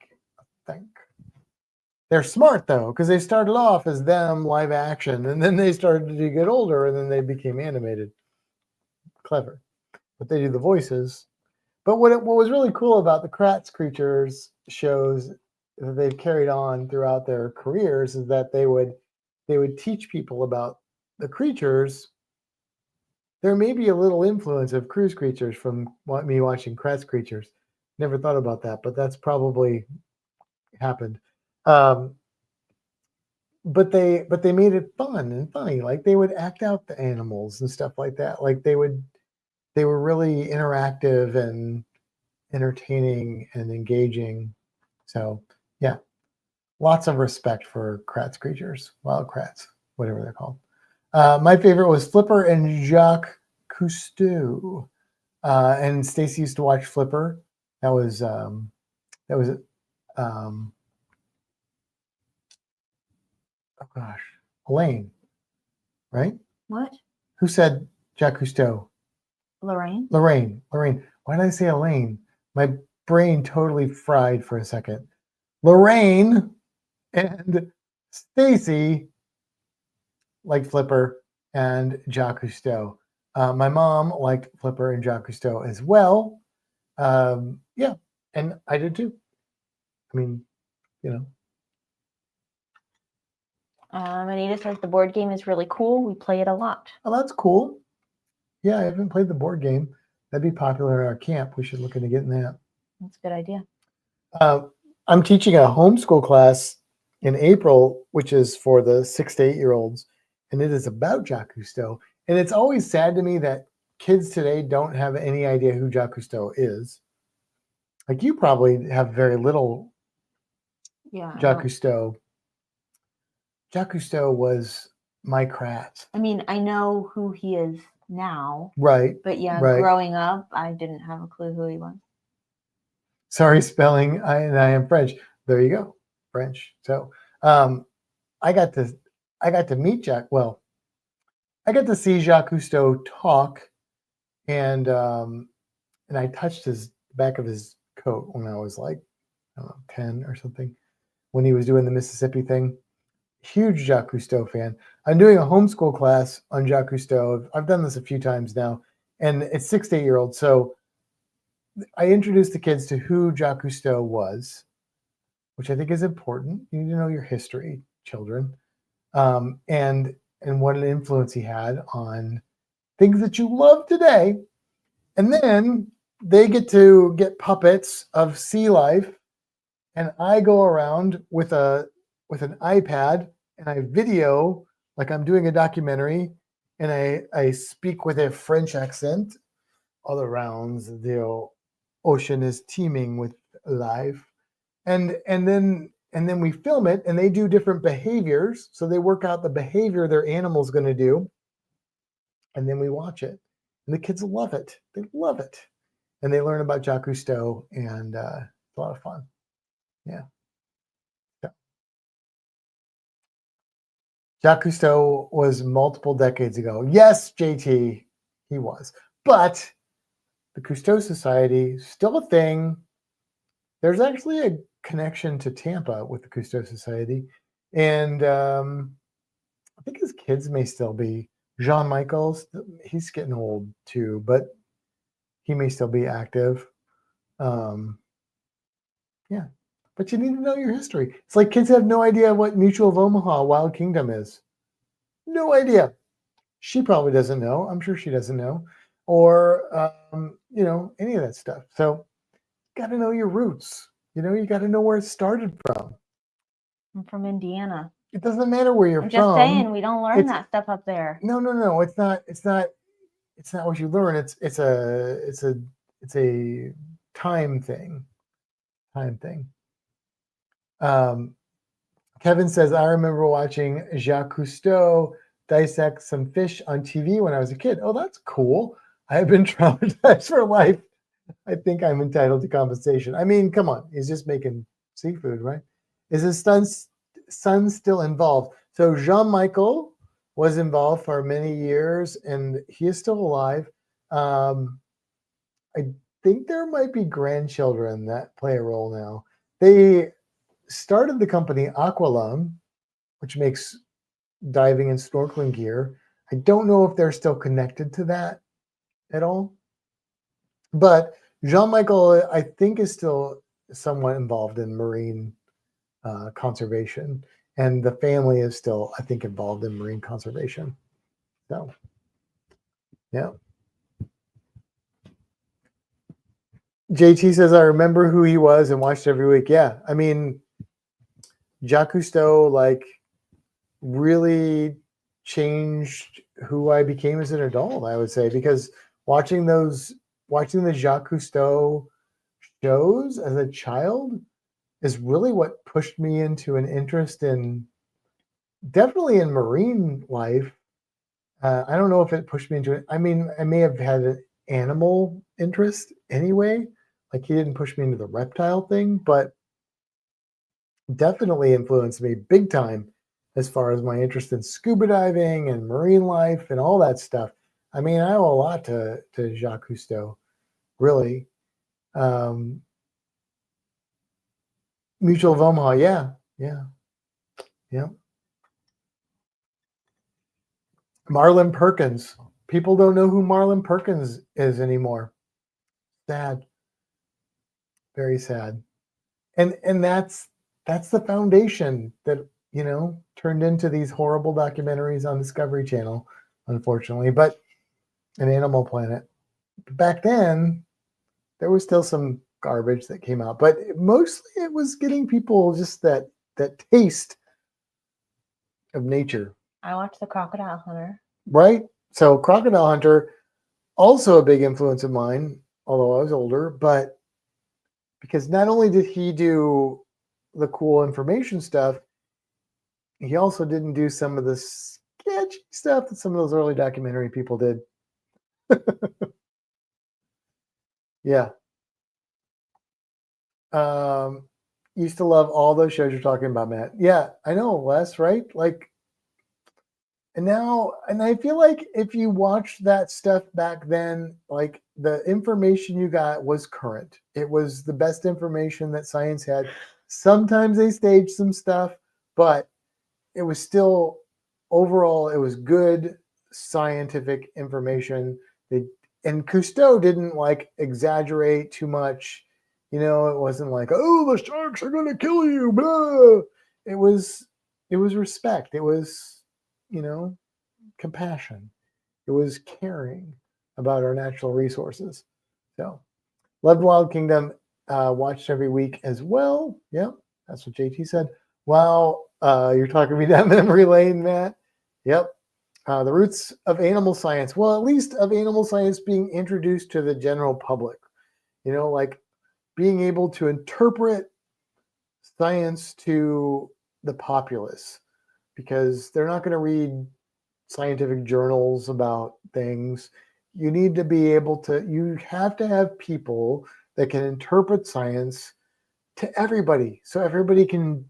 Speaker 2: They're smart, though, because they started off as them live action, and then they started to get older, and then they became animated. Clever. But they do the voices. But what was really cool about the Kratts Creatures shows that they've carried on throughout their careers is that they would teach people about the creatures. There may be a little influence of Cruise Creatures from me watching Kratts Creatures. Never thought about that, but that's probably happened. but they made it fun and funny. Like they would act out the animals and stuff like that. Like they were really interactive and entertaining and engaging. So yeah, lots of respect for Kratz creatures, wild Kratz, whatever they're called. My favorite was Flipper and Jacques Cousteau. And Stacy used to watch Flipper. That was um, oh gosh, Elaine, right?
Speaker 1: What?
Speaker 2: Who said Jacques Cousteau?
Speaker 1: Lorraine?
Speaker 2: Lorraine. Why did I say Elaine? My brain totally fried for a second. Lorraine and Stacy liked Flipper and Jacques Cousteau. My mom liked Flipper and Jacques Cousteau as well. Yeah, and I did too. I mean, you know.
Speaker 1: Anita says the board game is really cool. We play it a lot.
Speaker 2: Oh, that's cool. Yeah, I haven't played the board game. That'd be popular in our camp. We should look into getting that.
Speaker 1: That's a good idea.
Speaker 2: I'm teaching a homeschool class in April, which is for the 6 to 8 year olds, and it is about Jacques Cousteau. And it's always sad to me that kids today don't have any idea who Jacques Cousteau is. Like you probably have very little.
Speaker 1: Yeah.
Speaker 2: Jacques Cousteau. Jacques Cousteau was my Kratz.
Speaker 1: I mean, I know who he is now.
Speaker 2: Right.
Speaker 1: But yeah,
Speaker 2: right.
Speaker 1: Growing up, I didn't have a clue who he was.
Speaker 2: Sorry, spelling. I am French. There you go, French. So, I got to meet Jacques. Well, I got to see Jacques Cousteau talk, and I touched his back of his coat when I was like, I don't know, 10 or something, when he was doing the Mississippi thing. Huge Jacques Cousteau fan. I'm doing a homeschool class on Jacques Cousteau. I've done this a few times now, and it's 6 to 8 year olds. So I introduced the kids to who Jacques Cousteau was, which I think is important. You need to know your history, children, and what an influence he had on things that you love today. And then they get to get puppets of sea life, and I go around with an iPad and I video like I'm doing a documentary, and I speak with a French accent. All around the ocean is teeming with life, and then we film it, and they do different behaviors. So they work out the behavior their animal's going to do, and then we watch it, and the kids love it. They love it, and they learn about Jacques Cousteau, and it's a lot of fun. Yeah. Jacques Cousteau was multiple decades ago. Yes, JT, he was. But the Cousteau Society, still a thing. There's actually a connection to Tampa with the Cousteau Society. And I think his kids may still be. Jean Michaels, he's getting old too, but he may still be active. Yeah. But you need to know your history. It's like kids have no idea what Mutual of Omaha Wild Kingdom is. No idea. She probably doesn't know. I'm sure she doesn't know. Or, any of that stuff. So you got to know your roots. You got to know where it started from.
Speaker 1: I'm from Indiana.
Speaker 2: It doesn't matter where you're
Speaker 1: I'm
Speaker 2: from.
Speaker 1: just saying, we don't learn that stuff up there.
Speaker 2: No. It's not what you learn. It's a time thing. Kevin says, I remember watching Jacques Cousteau dissect some fish on TV when I was a kid. Oh, that's cool. I have been traumatized for life. I think I'm entitled to compensation. I mean, come on. He's just making seafood, right? Is his son still involved? So Jean-Michel was involved for many years, and he is still alive. I think there might be grandchildren that play a role now. They started the company Aqualung, which makes diving and snorkeling gear. I don't know if they're still connected to that at all. But Jean-Michel, I think, is still somewhat involved in marine conservation. And the family is still, I think, involved in marine conservation. So, yeah. JT says, I remember who he was and watched every week. Yeah. I mean, Jacques Cousteau, like, really changed who I became as an adult, I would say, because watching the Jacques Cousteau shows as a child is really what pushed me into an interest in definitely in marine life. I don't know if it pushed me into it. I mean, I may have had an animal interest anyway. Like he didn't push me into the reptile thing, but definitely influenced me big time as far as my interest in scuba diving and marine life and all that stuff. I mean, I owe a lot to Jacques Cousteau, really. Um, Mutual of Omaha, yeah. Marlon Perkins. People don't know who Marlon Perkins is anymore. Sad, very sad. And that's the foundation that turned into these horrible documentaries on Discovery Channel, unfortunately. But an Animal Planet. Back then, there was still some garbage that came out, but mostly it was getting people just that taste of nature.
Speaker 1: I watched The Crocodile Hunter.
Speaker 2: Right? So Crocodile Hunter, also a big influence of mine, although I was older, but because not only did he do the cool information stuff, he also didn't do some of the sketchy stuff that some of those early documentary people did. Yeah. Used to love all those shows you're talking about, Matt. Yeah, I know, Wes, right? Like, and I feel like if you watched that stuff back then, like the information you got was current. It was the best information that science had. Sometimes they staged some stuff, but it was still overall, it was good scientific information. And Cousteau didn't like exaggerate too much. It wasn't like, oh, the sharks are gonna kill you, blah. It was respect. It was, compassion. It was caring about our natural resources. So loved Wild Kingdom, watched every week as well. Yep, that's what JT said. Wow, you're talking me down memory lane, Matt. Yep. The roots of animal science. Well, at least of animal science being introduced to the general public. Like being able to interpret science to the populace, because they're not going to read scientific journals about things. You need to be able to, you have to have people that can interpret science to everybody, so everybody can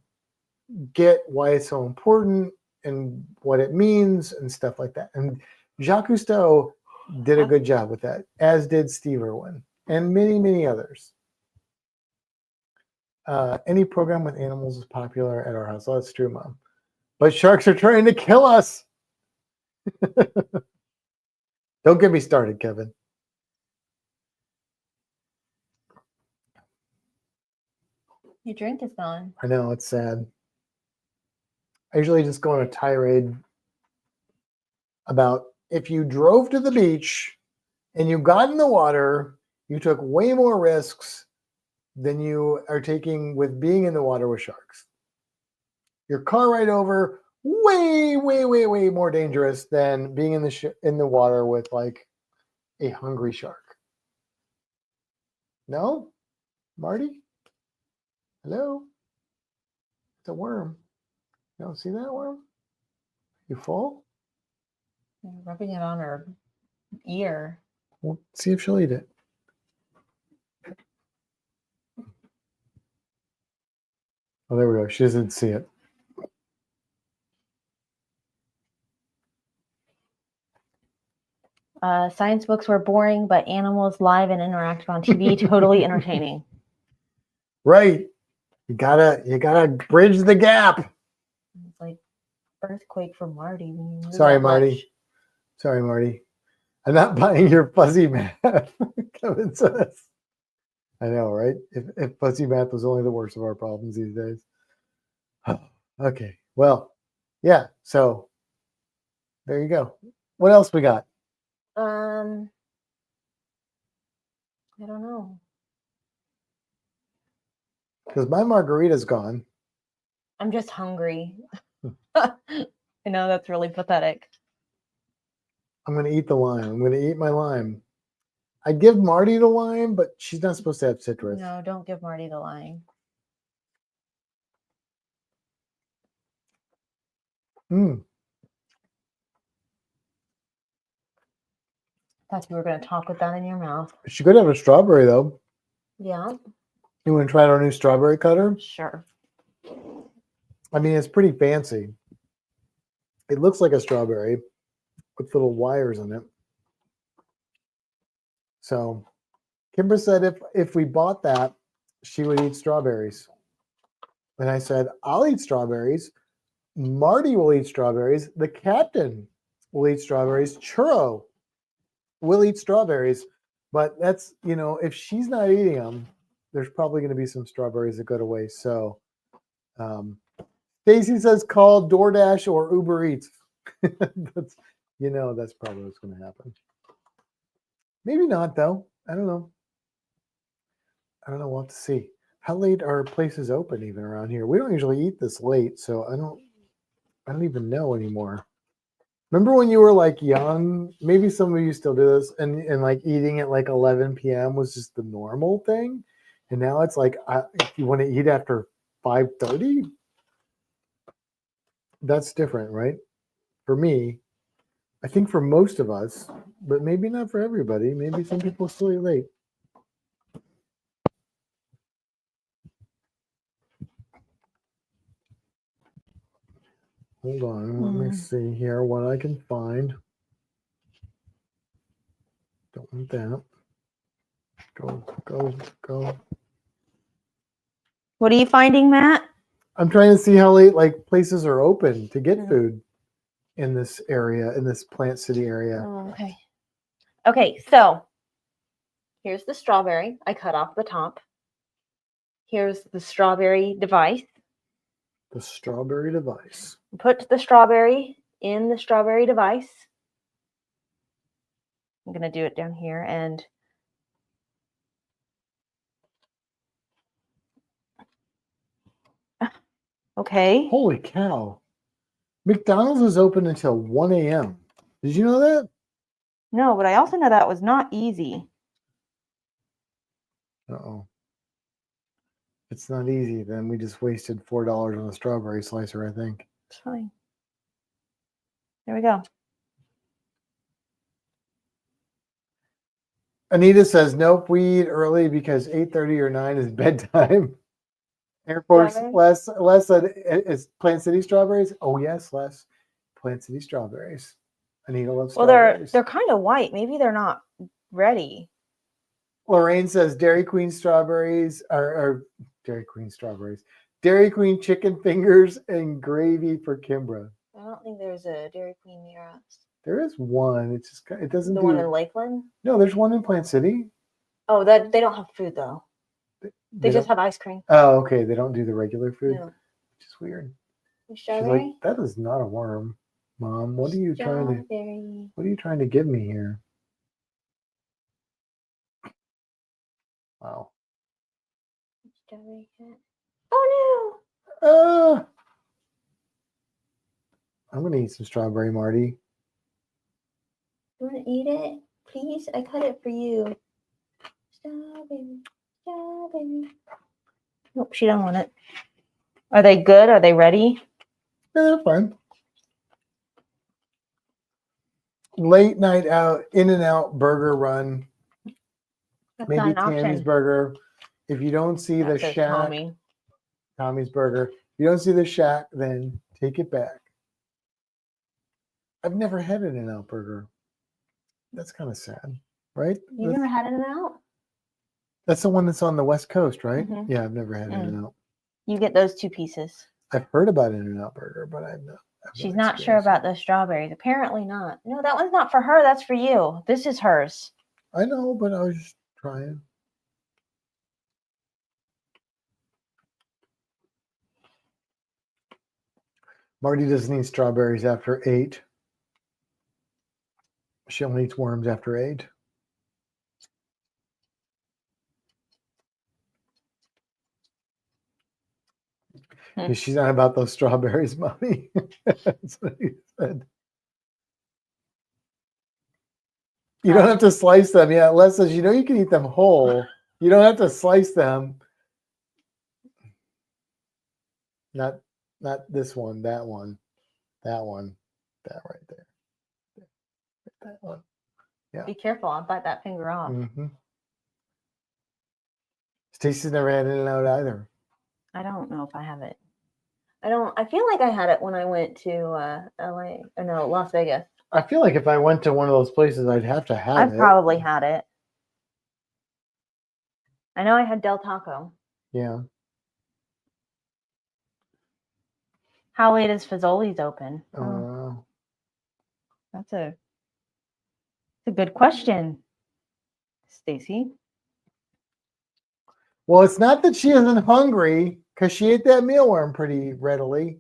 Speaker 2: get why it's so important and what it means and stuff like that. And Jacques Cousteau did a good job with that, as did Steve Irwin and many, many others. Any program with animals is popular at our house. Oh, that's true, Mom. But sharks are trying to kill us. Don't get me started, Kevin.
Speaker 1: Your drink is gone.
Speaker 2: I know, it's sad. I usually just go on a tirade about if you drove to the beach and you got in the water, you took way more risks than you are taking with being in the water with sharks. Your car ride over, way, way, way, way more dangerous than being in the water with like a hungry shark. No? Marty? Hello? It's a worm. You don't see that worm? You full?
Speaker 1: You're rubbing it on her ear.
Speaker 2: We'll see if she'll eat it. Oh, there we go. She doesn't see it.
Speaker 1: Science books were boring, but animals live and interactive on TV, totally entertaining.
Speaker 2: Right. You gotta bridge the gap.
Speaker 1: It's like earthquake for Marty.
Speaker 2: Sorry, Marty. Sorry, Marty. I'm not buying your fuzzy math, Kevin says. I know, right? If fuzzy math was only the worst of our problems these days. Okay. Well, yeah. So there you go. What else we got?
Speaker 1: I don't know.
Speaker 2: Because my margarita's gone.
Speaker 1: I'm just hungry. I know that's really pathetic.
Speaker 2: I'm going to eat the lime. I'm going to eat my lime. I give Marty the lime, but she's not supposed to have citrus.
Speaker 1: No, don't give Marty the lime. Thought you were going to talk with that in your mouth.
Speaker 2: She could have a strawberry, though.
Speaker 1: Yeah.
Speaker 2: You want to try our new strawberry cutter?
Speaker 1: Sure.
Speaker 2: I mean, it's pretty fancy. It looks like a strawberry with little wires in it. So Kimber said if we bought that, she would eat strawberries. And I said, I'll eat strawberries. Marty will eat strawberries. The captain will eat strawberries. Churro will eat strawberries. But that's, if she's not eating them, there's probably going to be some strawberries that go to waste. So Stacy says call DoorDash or Uber Eats. that's probably what's going to happen. Maybe not, though. I don't know. We'll have to see. How late are places open even around here? We don't usually eat this late, so I don't even know anymore. Remember when you were like young? Maybe some of you still do this, and like eating at like 11 p.m. was just the normal thing, and now it's like if you want to eat after 5:30, that's different, right? For me, I think for most of us, but maybe not for everybody. Maybe some people still eat late. Hold on, let me see here what I can find. Don't want that. Go.
Speaker 1: What are you finding, Matt?
Speaker 2: I'm trying to see how late like places are open to get food in this area, in this Plant City area.
Speaker 1: Oh, okay. Okay, so here's the strawberry. I cut off the top. Here's the strawberry device.
Speaker 2: The strawberry device.
Speaker 1: Put the strawberry in the strawberry device. I'm going to do it down here and okay.
Speaker 2: Holy cow. McDonald's is open until 1 a.m. Did you know that?
Speaker 1: No, but I also know that was not easy.
Speaker 2: Uh-oh. If it's not easy, then we just wasted $4 on a strawberry slicer, I think.
Speaker 1: It's fine. There we go.
Speaker 2: Anita says, nope, we eat early because 8:30 or 9 is bedtime. Air Force, Les said, is Plant City strawberries? Oh, yes, Les. Plant City strawberries. Anita loves strawberries.
Speaker 1: Well, they're kind of white. Maybe they're not ready.
Speaker 2: Lorraine says Dairy Queen strawberries or Dairy Queen strawberries. Dairy Queen chicken fingers and gravy for Kimbra.
Speaker 1: I don't think there's a Dairy Queen near us.
Speaker 2: There is one. It's just it doesn't.
Speaker 1: One in Lakeland? No,
Speaker 2: there's one in Plant City.
Speaker 1: Oh, they don't have food though. They just have ice cream.
Speaker 2: Oh, okay. They don't do the regular food.
Speaker 1: No.
Speaker 2: Which is weird.
Speaker 1: She's
Speaker 2: like, that is not a worm, Mom. What are you trying to give me here? Wow.
Speaker 1: Strawberry cat. Oh no!
Speaker 2: I'm gonna eat some strawberry, Marty.
Speaker 1: You want to eat it, please? I cut it for you. Strawberry. Nope, she don't want it. Are they good? Are they ready?
Speaker 2: Yeah, they're fine. Late night out, In-N-Out burger run.
Speaker 1: That's
Speaker 2: maybe Tammy's Burger. If you don't see the Shack, Tommy's Burger. If you don't see the Shack, then take it back. I've never had an In-N-Out burger. That's kind of sad, right?
Speaker 1: You never had In-N-Out?
Speaker 2: That's the one that's on the West Coast, right? Mm-hmm. Yeah, I've never had In-N-Out.
Speaker 1: You get those 2 pieces.
Speaker 2: I've heard about In-N-Out burger, but I've not.
Speaker 1: She's not sure about the strawberries. Apparently not. No, that one's not for her. That's for you. This is hers.
Speaker 2: I know, but I was just trying. Marty doesn't eat strawberries after 8. She only eats worms after 8. Because she's not about those strawberries, mommy. That's what he said. You don't have to slice them. Yeah, Les says, you can eat them whole. You don't have to slice them. Not this one, that one, that right there. That one. Yeah.
Speaker 1: Be careful, I'll bite that finger off.
Speaker 2: Mm-hmm. Stacy's never had In-N-Out either.
Speaker 1: I don't know if I have it. I feel like I had it when I went to Las Vegas.
Speaker 2: I feel like if I went to one of those places, I'd have to have it.
Speaker 1: I probably had it. I know I had Del Taco.
Speaker 2: Yeah.
Speaker 1: How late is Fazoli's open? That's a good question, Stacy.
Speaker 2: Well, it's not that she isn't hungry, because she ate that mealworm pretty readily.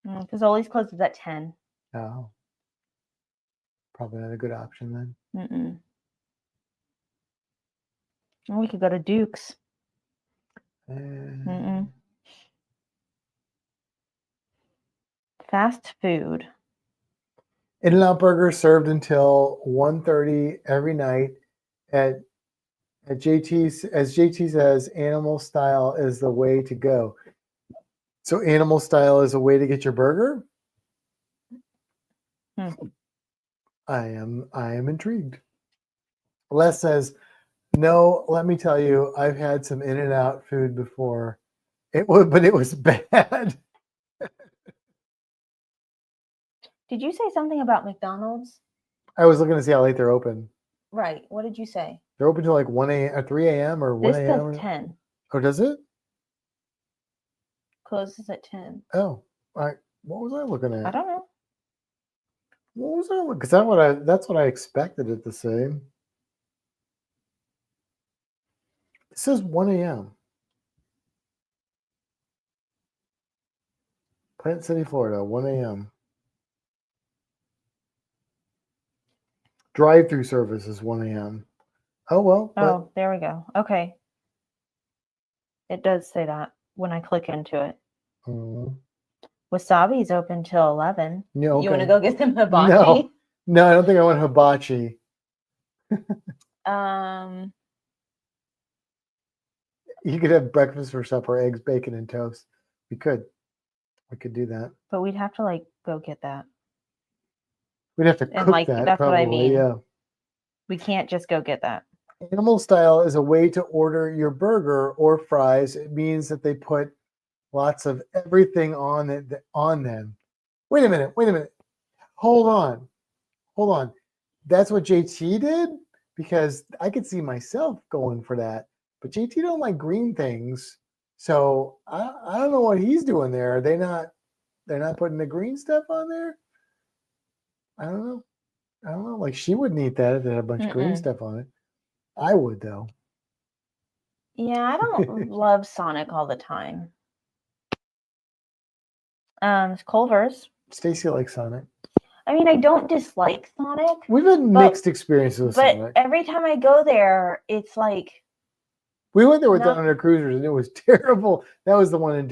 Speaker 1: Fazoli's closes at 10.
Speaker 2: Oh. Probably not a good option then.
Speaker 1: Mm-mm. Or we could go to Duke's. Fast food.
Speaker 2: In-N-Out Burger served until 1:30 every night at JT's. As JT says, animal style is the way to go. So animal style is a way to get your burger? I am intrigued. Les says, no, let me tell you, I've had some In-N-Out food before. But it was bad.
Speaker 1: Did you say something about McDonald's?
Speaker 2: I was looking to see how late they're open.
Speaker 1: Right. What did you say?
Speaker 2: They're open till like 1 a.m. or 3 a.m. or 1 a.m.
Speaker 1: This says 10.
Speaker 2: Oh, does it?
Speaker 1: Closes at 10.
Speaker 2: Oh, what was I looking at?
Speaker 1: I don't know.
Speaker 2: What was I looking? Because that's what I expected it to say. It says 1 a.m. Plant City, Florida, 1 a.m. Drive-through service is 1 a.m. Oh, well.
Speaker 1: Oh, there we go. Okay. It does say that when I click into it. Wasabi's open till 11.
Speaker 2: Yeah, okay.
Speaker 1: You want to go get some hibachi?
Speaker 2: No, I don't think I want hibachi. You could have breakfast or supper, eggs, bacon, and toast. We could do that.
Speaker 1: But we'd have to go get that.
Speaker 2: We'd have to cook that.
Speaker 1: That's
Speaker 2: probably,
Speaker 1: what I mean.
Speaker 2: Yeah.
Speaker 1: We can't just go get that.
Speaker 2: Animal style is a way to order your burger or fries. It means that they put lots of everything on them. Wait a minute. Hold on. That's what JT did? Because I could see myself going for that. But JT don't like green things. So I don't know what he's doing there. They're not putting the green stuff on there? I don't know. Like, she wouldn't eat that if it had a bunch of green stuff on it. I would, though.
Speaker 1: Yeah, I don't love Sonic all the time. Culver's.
Speaker 2: Stacy likes Sonic.
Speaker 1: I mean, I don't dislike Sonic.
Speaker 2: We've had mixed experiences with Sonic.
Speaker 1: But every time I go there, it's like...
Speaker 2: We went there with Down Under Cruisers, and it was terrible. That was the one in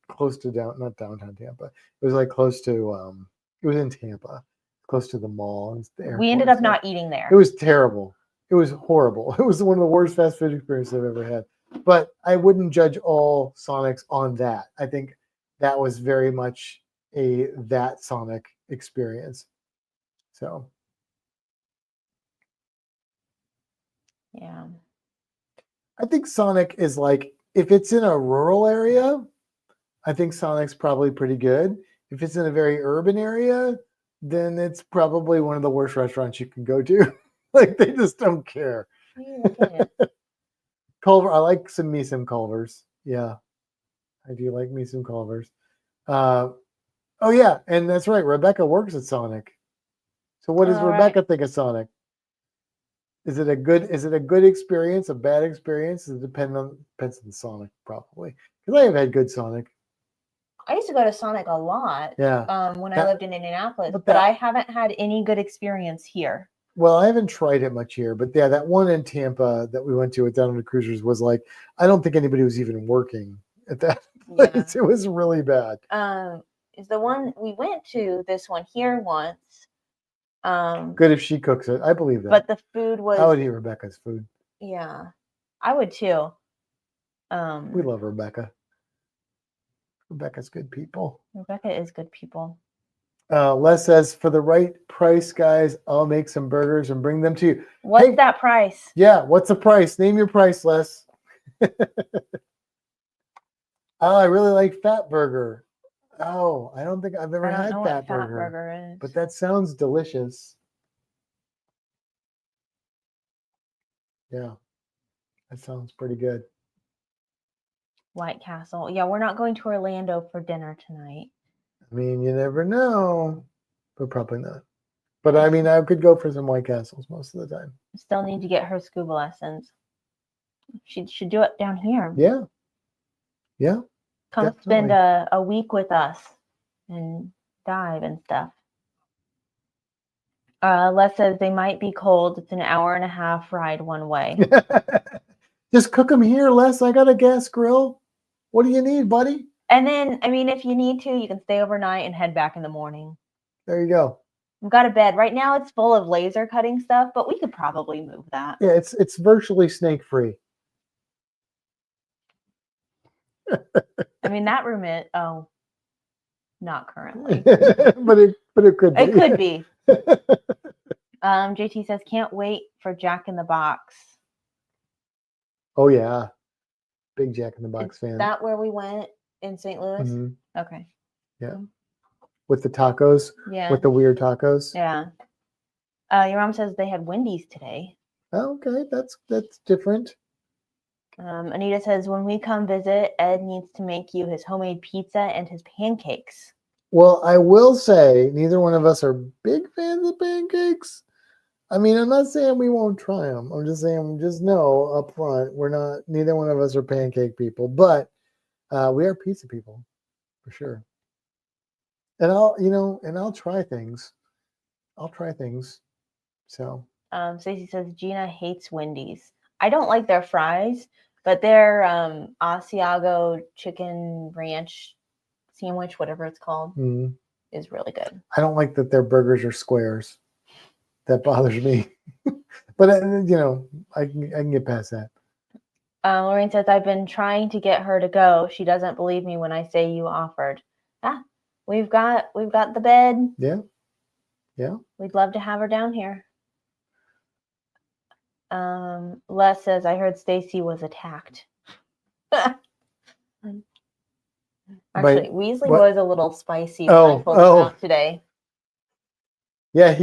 Speaker 2: close to not downtown Tampa. It was like close to, it was in Tampa, close to the mall.
Speaker 1: We ended up not eating there.
Speaker 2: It was terrible. It was horrible. It was one of the worst fast food experiences I've ever had. But I wouldn't judge all Sonics on that. I think that was very much that Sonic experience. So.
Speaker 1: Yeah.
Speaker 2: I think Sonic is like, if it's in a rural area, I think Sonic's probably pretty good. If it's in a very urban area, then it's probably one of the worst restaurants you can go to. Like, they just don't care. Culver, I like some Culvers. Yeah, I do like me some Culvers. Oh yeah, and that's right. Rebecca works at Sonic. So what does Rebecca think of Sonic? Is it a good experience, a bad experience? It depends on the Sonic, probably. Because I have had good Sonic.
Speaker 1: I used to go to Sonic a lot.
Speaker 2: Yeah.
Speaker 1: When I lived in Indianapolis, but I haven't had any good experience here.
Speaker 2: Well, I haven't tried it much here, but yeah, that one in Tampa that we went to with Down Under Cruisers was like, I don't think anybody was even working at that
Speaker 1: Yeah.
Speaker 2: It was really bad.
Speaker 1: Is the one we went to, this one here once.
Speaker 2: Good if she cooks it. I believe that.
Speaker 1: But the food was.
Speaker 2: I would eat Rebecca's food.
Speaker 1: Yeah, I would too.
Speaker 2: We love Rebecca. Rebecca's good people.
Speaker 1: Rebecca is good people.
Speaker 2: Les says, for the right price, guys, I'll make some burgers and bring them to you.
Speaker 1: What's that price?
Speaker 2: Yeah, what's the price? Name your price, Les. Oh, I really like Fat Burger. Oh, I don't think I've ever had Fat Burger.
Speaker 1: Is.
Speaker 2: But that sounds delicious. Yeah, that sounds pretty good.
Speaker 1: White Castle. Yeah, we're not going to Orlando for dinner tonight.
Speaker 2: I mean, you never know, but probably not. But I mean, I could go for some White Castles most of the time.
Speaker 1: Still need to get her scuba lessons. She should do it down here.
Speaker 2: Yeah. Yeah.
Speaker 1: Come
Speaker 2: definitely.
Speaker 1: spend a week with us and dive and stuff. Les says they might be cold. It's an 1.5-hour ride one way.
Speaker 2: Just cook them here, Les. I got a gas grill. What do you need, buddy?
Speaker 1: And then, I mean, if you need to, you can stay overnight and head back in the morning.
Speaker 2: There you go.
Speaker 1: We've got a bed. Right now it's full of laser cutting stuff, but we could probably move that.
Speaker 2: Yeah, it's virtually snake free.
Speaker 1: I mean, that room is, not currently.
Speaker 2: but it could be.
Speaker 1: It could be. JT says, can't wait for Jack in the Box.
Speaker 2: Oh, yeah. Big Jack in the Box fan.
Speaker 1: Is that where we went in St. Louis?
Speaker 2: Mm-hmm.
Speaker 1: Okay.
Speaker 2: Yeah. With the tacos?
Speaker 1: Yeah.
Speaker 2: With the weird tacos?
Speaker 1: Yeah. Your mom says they had Wendy's today.
Speaker 2: Oh, okay. That's different.
Speaker 1: Anita says, when we come visit, Ed needs to make you his homemade pizza and his pancakes.
Speaker 2: Well, I will say neither one of us are big fans of pancakes. I mean, I'm not saying we won't try them. I'm just saying, just know up front, neither one of us are pancake people, but we are pizza people for sure. And I'll try things. So.
Speaker 1: Stacey says, Gina hates Wendy's. I don't like their fries, but their Asiago chicken ranch sandwich, whatever it's called, is really good.
Speaker 2: I don't like that their burgers are squares. That bothers me. But I can get past that.
Speaker 1: Lorraine says, I've been trying to get her to go. She doesn't believe me when I say you offered. We've got the bed.
Speaker 2: Yeah.
Speaker 1: We'd love to have her down here. Les says, I heard Stacy was attacked. Actually, Weasley was a little spicy when I pulled him out today.
Speaker 2: Yeah,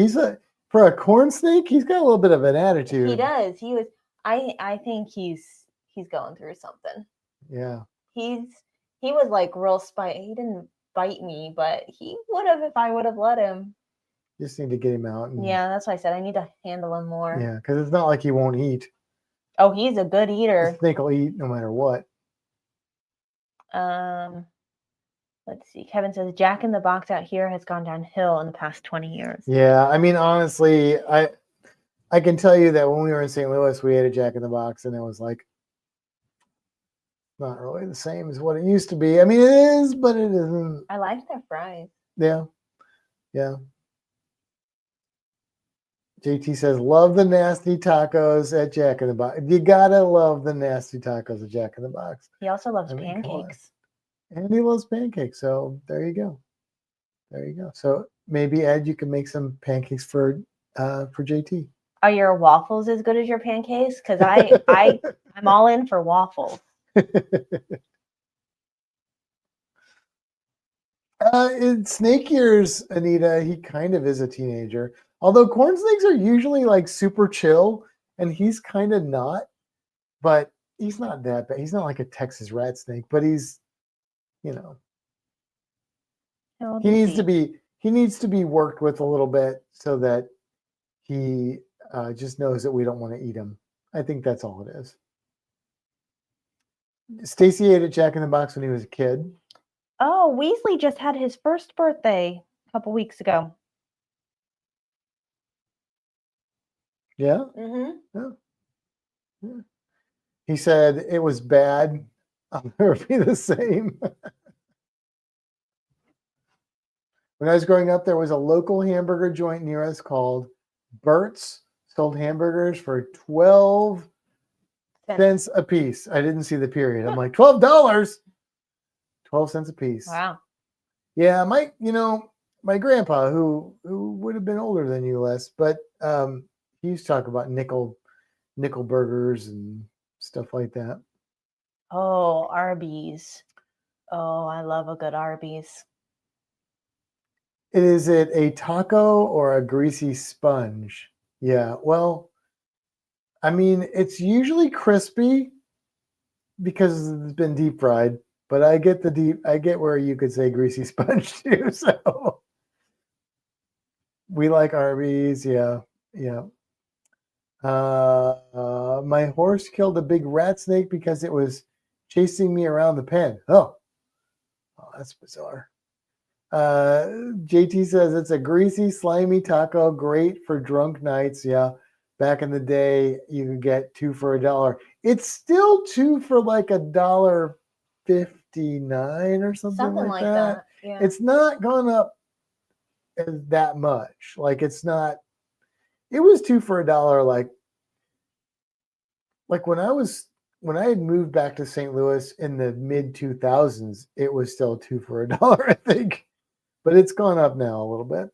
Speaker 2: for a corn snake, he's got a little bit of an attitude.
Speaker 1: He does. I think he's going through something.
Speaker 2: Yeah.
Speaker 1: He was like real spicy. He didn't bite me, but he would have if I would have let him.
Speaker 2: Just need to get him out.
Speaker 1: Yeah, that's why I said I need to handle him more.
Speaker 2: Yeah, because it's not like he won't eat.
Speaker 1: Oh, he's a good eater.
Speaker 2: The snake will eat no matter what.
Speaker 1: Let's see. Kevin says Jack in the Box out here has gone downhill in the past 20 years.
Speaker 2: Yeah, I mean, honestly, I can tell you that when we were in St. Louis, we ate a Jack in the Box, and it was like not really the same as what it used to be. I mean, it is, but it isn't.
Speaker 1: I like their fries.
Speaker 2: Yeah. JT says, love the nasty tacos at Jack in the Box. You gotta love the nasty tacos at Jack in the Box.
Speaker 1: He also loves pancakes.
Speaker 2: And he loves pancakes. So there you go. So maybe, Ed, you can make some pancakes for JT.
Speaker 1: Are your waffles as good as your pancakes? Because I'm all in for waffles.
Speaker 2: In Snake Years, Anita, he kind of is a teenager. Although corn snakes are usually like super chill, and he's kind of not. But he's not that bad. He's not like a Texas rat snake, but he's, he needs to be worked with a little bit so that he just knows that we don't want to eat him. I think that's all it is. Stacy ate at Jack in the Box when he was a kid.
Speaker 1: Oh, Weasley just had his first birthday a couple weeks ago.
Speaker 2: Yeah?
Speaker 1: Mm-hmm.
Speaker 2: Yeah. He said it was bad. I'll never be the same. When I was growing up, there was a local hamburger joint near us called Burt's. Sold hamburgers for 12 cents a piece. I didn't see the period. I'm like, $12? 12 cents a piece.
Speaker 1: Wow.
Speaker 2: Yeah, my grandpa, who would have been older than you, Les, but he used to talk about nickel burgers and stuff like that.
Speaker 1: Oh, Arby's. Oh, I love a good Arby's.
Speaker 2: Is it a taco or a greasy sponge? Yeah, well, I mean, it's usually crispy because it's been deep fried, but I get where you could say greasy sponge too. So we like Arby's, yeah. My horse killed a big rat snake because it was chasing me around the pen. Oh, that's bizarre. JT says it's a greasy, slimy taco, great for drunk nights. Yeah, back in the day, you could get 2 for $1. It's still 2 for like $1.59 or something like that.
Speaker 1: Yeah.
Speaker 2: It's not gone up that much. Like it's not. It was 2 for $1. Like when I had moved back to St. Louis in the mid 2000s, it was still 2 for $1, I think. But it's gone up now a little bit,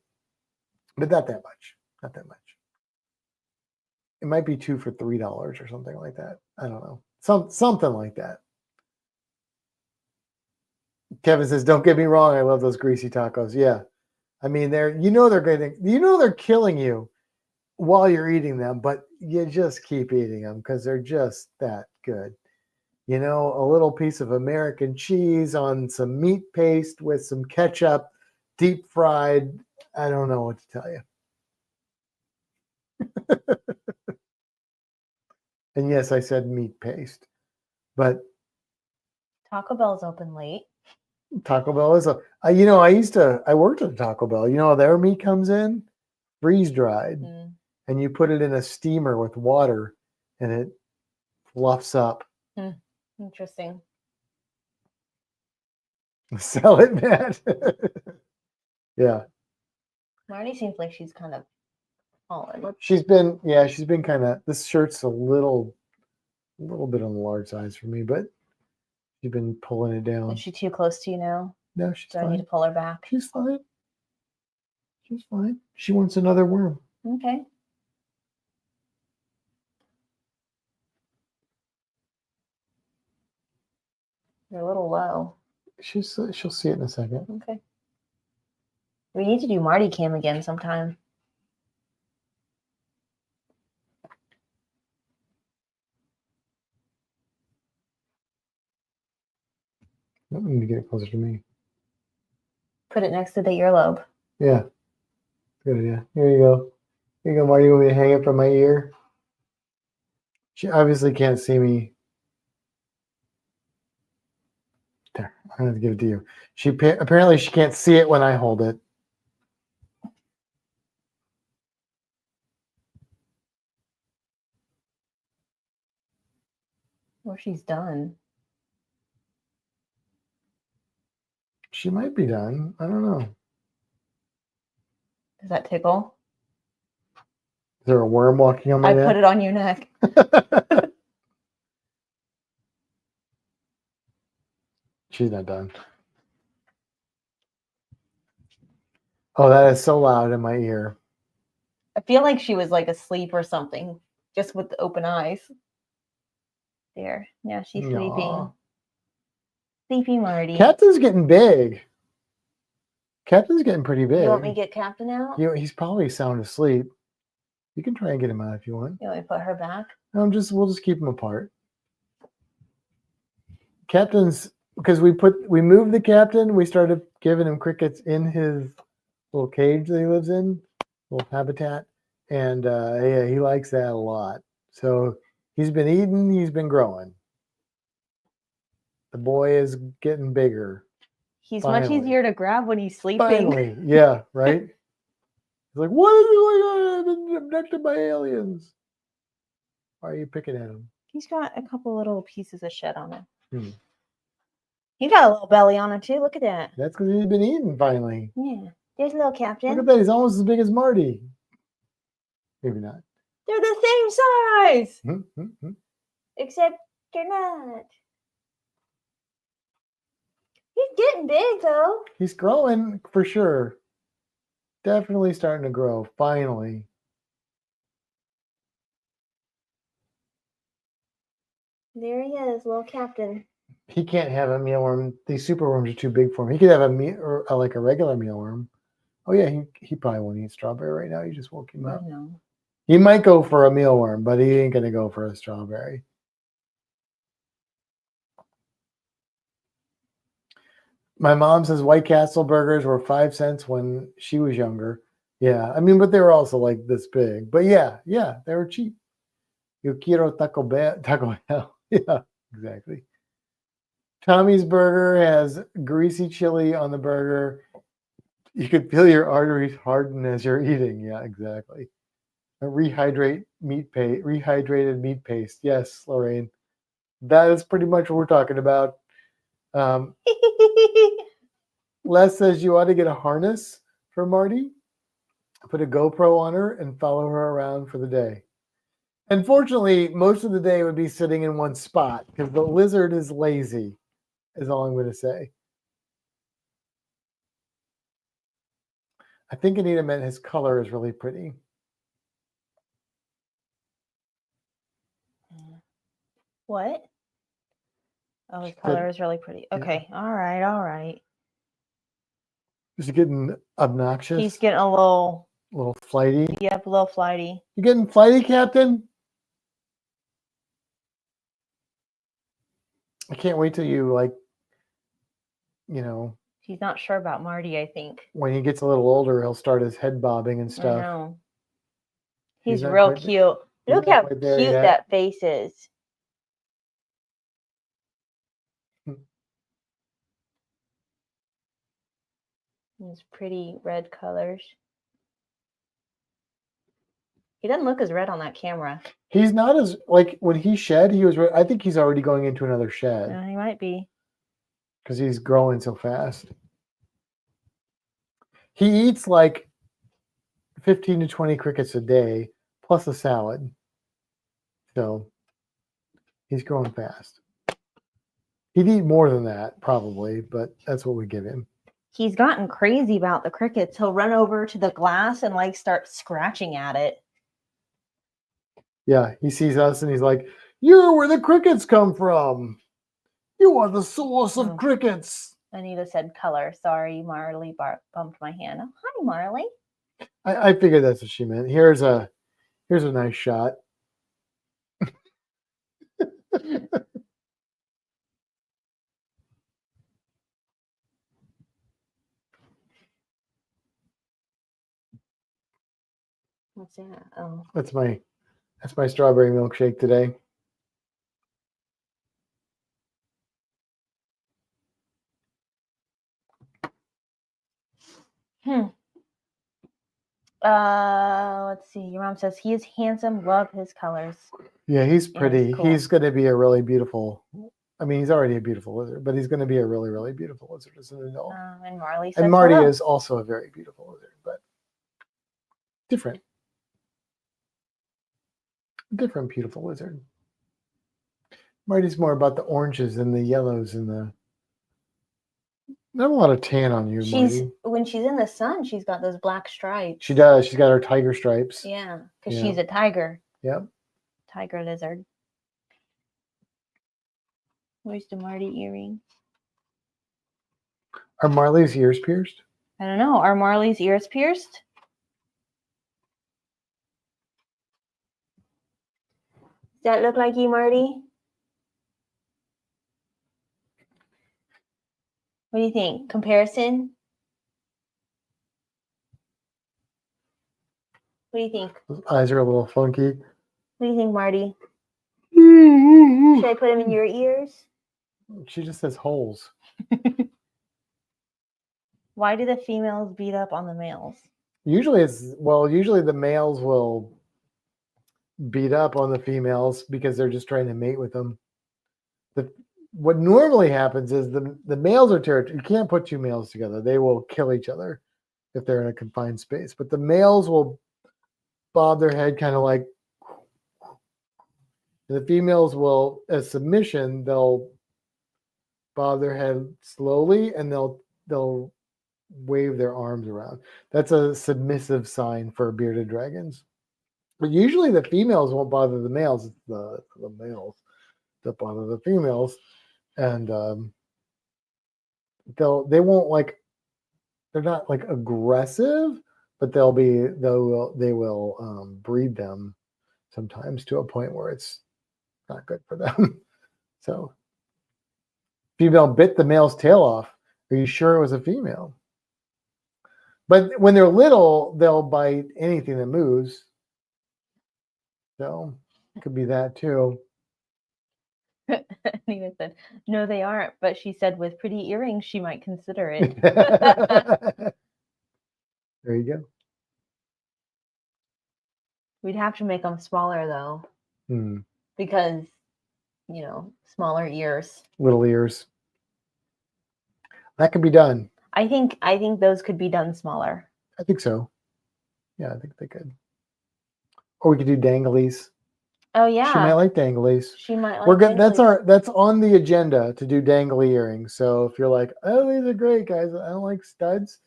Speaker 2: but not that much. Not that much. It might be 2 for $3 or something like that. I don't know. Something like that. Kevin says, "Don't get me wrong. I love those greasy tacos." Yeah, I mean they're killing you while you're eating them, but you just keep eating them because they're just that good. A little piece of American cheese on some meat paste with some ketchup, deep fried. I don't know what to tell you. And yes, I said meat paste, but
Speaker 1: Taco Bell's open late.
Speaker 2: Taco Bell is I worked at a Taco Bell. Their meat comes in freeze dried, and you put it in a steamer with water, and it fluffs up.
Speaker 1: Interesting.
Speaker 2: Sell it, man. Yeah.
Speaker 1: Marty seems like she's kind of fallen.
Speaker 2: She's been kind of. This shirt's a little bit on the large size for me, but she's been pulling it down.
Speaker 1: Is she too close to you now?
Speaker 2: No, she's fine.
Speaker 1: Do I need to pull her back?
Speaker 2: She's fine. She's fine. She wants another worm.
Speaker 1: Okay. You're a little low.
Speaker 2: She'll see it in a second.
Speaker 1: Okay. We need to do Marty Cam again sometime.
Speaker 2: I need to get it closer to me.
Speaker 1: Put it next to the earlobe.
Speaker 2: Yeah. Good idea. Here you go. Here you go, Marty. You want me to hang it from my ear? She obviously can't see me. There. I'm going to give it to you. Apparently she can't see it when I hold it.
Speaker 1: Or she's done.
Speaker 2: She might be done. I don't know.
Speaker 1: Does that tickle?
Speaker 2: Is there a worm walking on my neck?
Speaker 1: I put it on your neck.
Speaker 2: She's not done. Oh, that is so loud in my ear.
Speaker 1: I feel like she was like asleep or something, just with the open eyes. There. Yeah, she's sleeping. Sleepy Marty.
Speaker 2: Captain's getting big. Captain's getting pretty big.
Speaker 1: You want me to get Captain out?
Speaker 2: He's probably sound asleep. You can try and get him out if you want.
Speaker 1: You want me to put her back?
Speaker 2: We'll just keep them apart. Captain's, because we moved the captain, we started giving him crickets in his little cage that he lives in, little habitat, and yeah, he likes that a lot. So he's been eating, he's been growing. The boy is getting bigger.
Speaker 1: He's much easier to grab when he's sleeping.
Speaker 2: Finally, yeah, right? He's like, what is going on? I've been abducted by aliens. Why are you picking at him?
Speaker 1: He's got a couple little pieces of shed on him. He got a little belly on it too. Look at that.
Speaker 2: That's because he's been eating finally.
Speaker 1: Yeah. There's a little
Speaker 2: Look at
Speaker 1: captain.
Speaker 2: that. He's almost as big as Marty. Maybe not.
Speaker 1: They're the same size.
Speaker 2: Hmm.
Speaker 1: Except they're not. He's getting big though.
Speaker 2: He's growing for sure. Definitely starting to grow. Finally.
Speaker 1: There he is, little captain.
Speaker 2: He can't have a mealworm. These super worms are too big for him. He could have a meal or like a regular mealworm. Oh yeah, he probably won't eat strawberry right now. You just woke him up.
Speaker 1: I know.
Speaker 2: He might go for a mealworm, but he ain't gonna go for a strawberry. My mom says White Castle burgers were 5 cents when she was younger. Yeah, I mean, but they were also like this big. But yeah, they were cheap. Yo quiero Taco Bell. Yeah, exactly. Tommy's Burger has greasy chili on the burger. You could feel your arteries harden as you're eating. Yeah, exactly. A rehydrated meat paste. Yes, Lorraine. That is pretty much what we're talking about. Les says you ought to get a harness for Marty, put a GoPro on her, and follow her around for the day. Unfortunately, most of the day would be sitting in one spot because the lizard is lazy, is all I'm going to say. I think Anita meant his color is really pretty.
Speaker 1: What? Oh, his color is really pretty. Okay, yeah. All right.
Speaker 2: Is he getting obnoxious?
Speaker 1: He's getting a little
Speaker 2: flighty?
Speaker 1: Yep, a little flighty.
Speaker 2: You getting flighty, Captain? I can't wait till you, like, you know.
Speaker 1: He's not sure about Marty, I think.
Speaker 2: When he gets a little older, he'll start his head bobbing and stuff.
Speaker 1: I know. He's real cute. Look how cute that face is. These pretty red colors. He doesn't look as red on that camera.
Speaker 2: He's not as, like, when he shed, he was, I think he's already going into another shed.
Speaker 1: He might be.
Speaker 2: Because he's growing so fast. He eats like 15 to 20 crickets a day, plus a salad. So he's growing fast. He'd eat more than that, probably, but that's what we give him.
Speaker 1: He's gotten crazy about the crickets. He'll run over to the glass and, like, start scratching at it.
Speaker 2: Yeah, he sees us and he's like, "You're where the crickets come from. You are the source of crickets."
Speaker 1: Anita said color. Sorry, Marley bumped my hand. Oh, hi, Marley.
Speaker 2: I figured that's what she meant. Here's a nice shot.
Speaker 1: What's that? Oh,
Speaker 2: that's my strawberry milkshake today.
Speaker 1: Let's see. Your mom says he is handsome. Love his colors.
Speaker 2: Yeah, he's pretty.
Speaker 1: He's cool.
Speaker 2: He's going to be a really beautiful. I mean, he's already a beautiful lizard, but he's going to be a really, really beautiful lizard as an adult.
Speaker 1: And Marley.
Speaker 2: And Marty is also a very beautiful lizard, but different. Different beautiful lizard. Marty's more about the oranges and the yellows and the. Not a lot of tan on you, Marty.
Speaker 1: When she's in the sun, she's got those black stripes.
Speaker 2: She does. She's got her tiger stripes.
Speaker 1: Yeah, because she's a tiger.
Speaker 2: Yep.
Speaker 1: Tiger lizard. Where's the Marty earring?
Speaker 2: Are Marley's ears pierced?
Speaker 1: I don't know. Are Marley's ears pierced? Does that look like you, Marty? What do you think? Comparison? What do you think?
Speaker 2: His eyes are a little funky.
Speaker 1: What do you think, Marty? Should I put them in your ears?
Speaker 2: She just says holes.
Speaker 1: Why do the females beat up on the males?
Speaker 2: Usually the males will beat up on the females because they're just trying to mate with them. what normally happens is the males are territorial. You can't put two males together; they will kill each other if they're in a confined space. But the males will bob their head kind of like, and the females will, as submission, they'll bob their head slowly and they'll wave their arms around. That's a submissive sign for bearded dragons. But usually the females won't bother the males. It's the males that bother the females, and they won't like, they're not like aggressive, but they will breed them sometimes to a point where it's not good for them. So female bit the male's tail off. Are you sure it was a female? But when they're little, they'll bite anything that moves. So it could be that too.
Speaker 1: Nina said, no, they aren't. But she said with pretty earrings, she might consider it.
Speaker 2: There you go.
Speaker 1: We'd have to make them smaller though, because, you know, smaller ears.
Speaker 2: Little ears. That could be done.
Speaker 1: I think those could be done smaller.
Speaker 2: I think so. Yeah, I think they could. Or we could do danglies.
Speaker 1: Oh yeah.
Speaker 2: She might like danglies.
Speaker 1: She might like
Speaker 2: We're good.
Speaker 1: danglies.
Speaker 2: That's on the agenda to do dangly earrings. So if you're like, oh, these are great, guys. I don't like studs.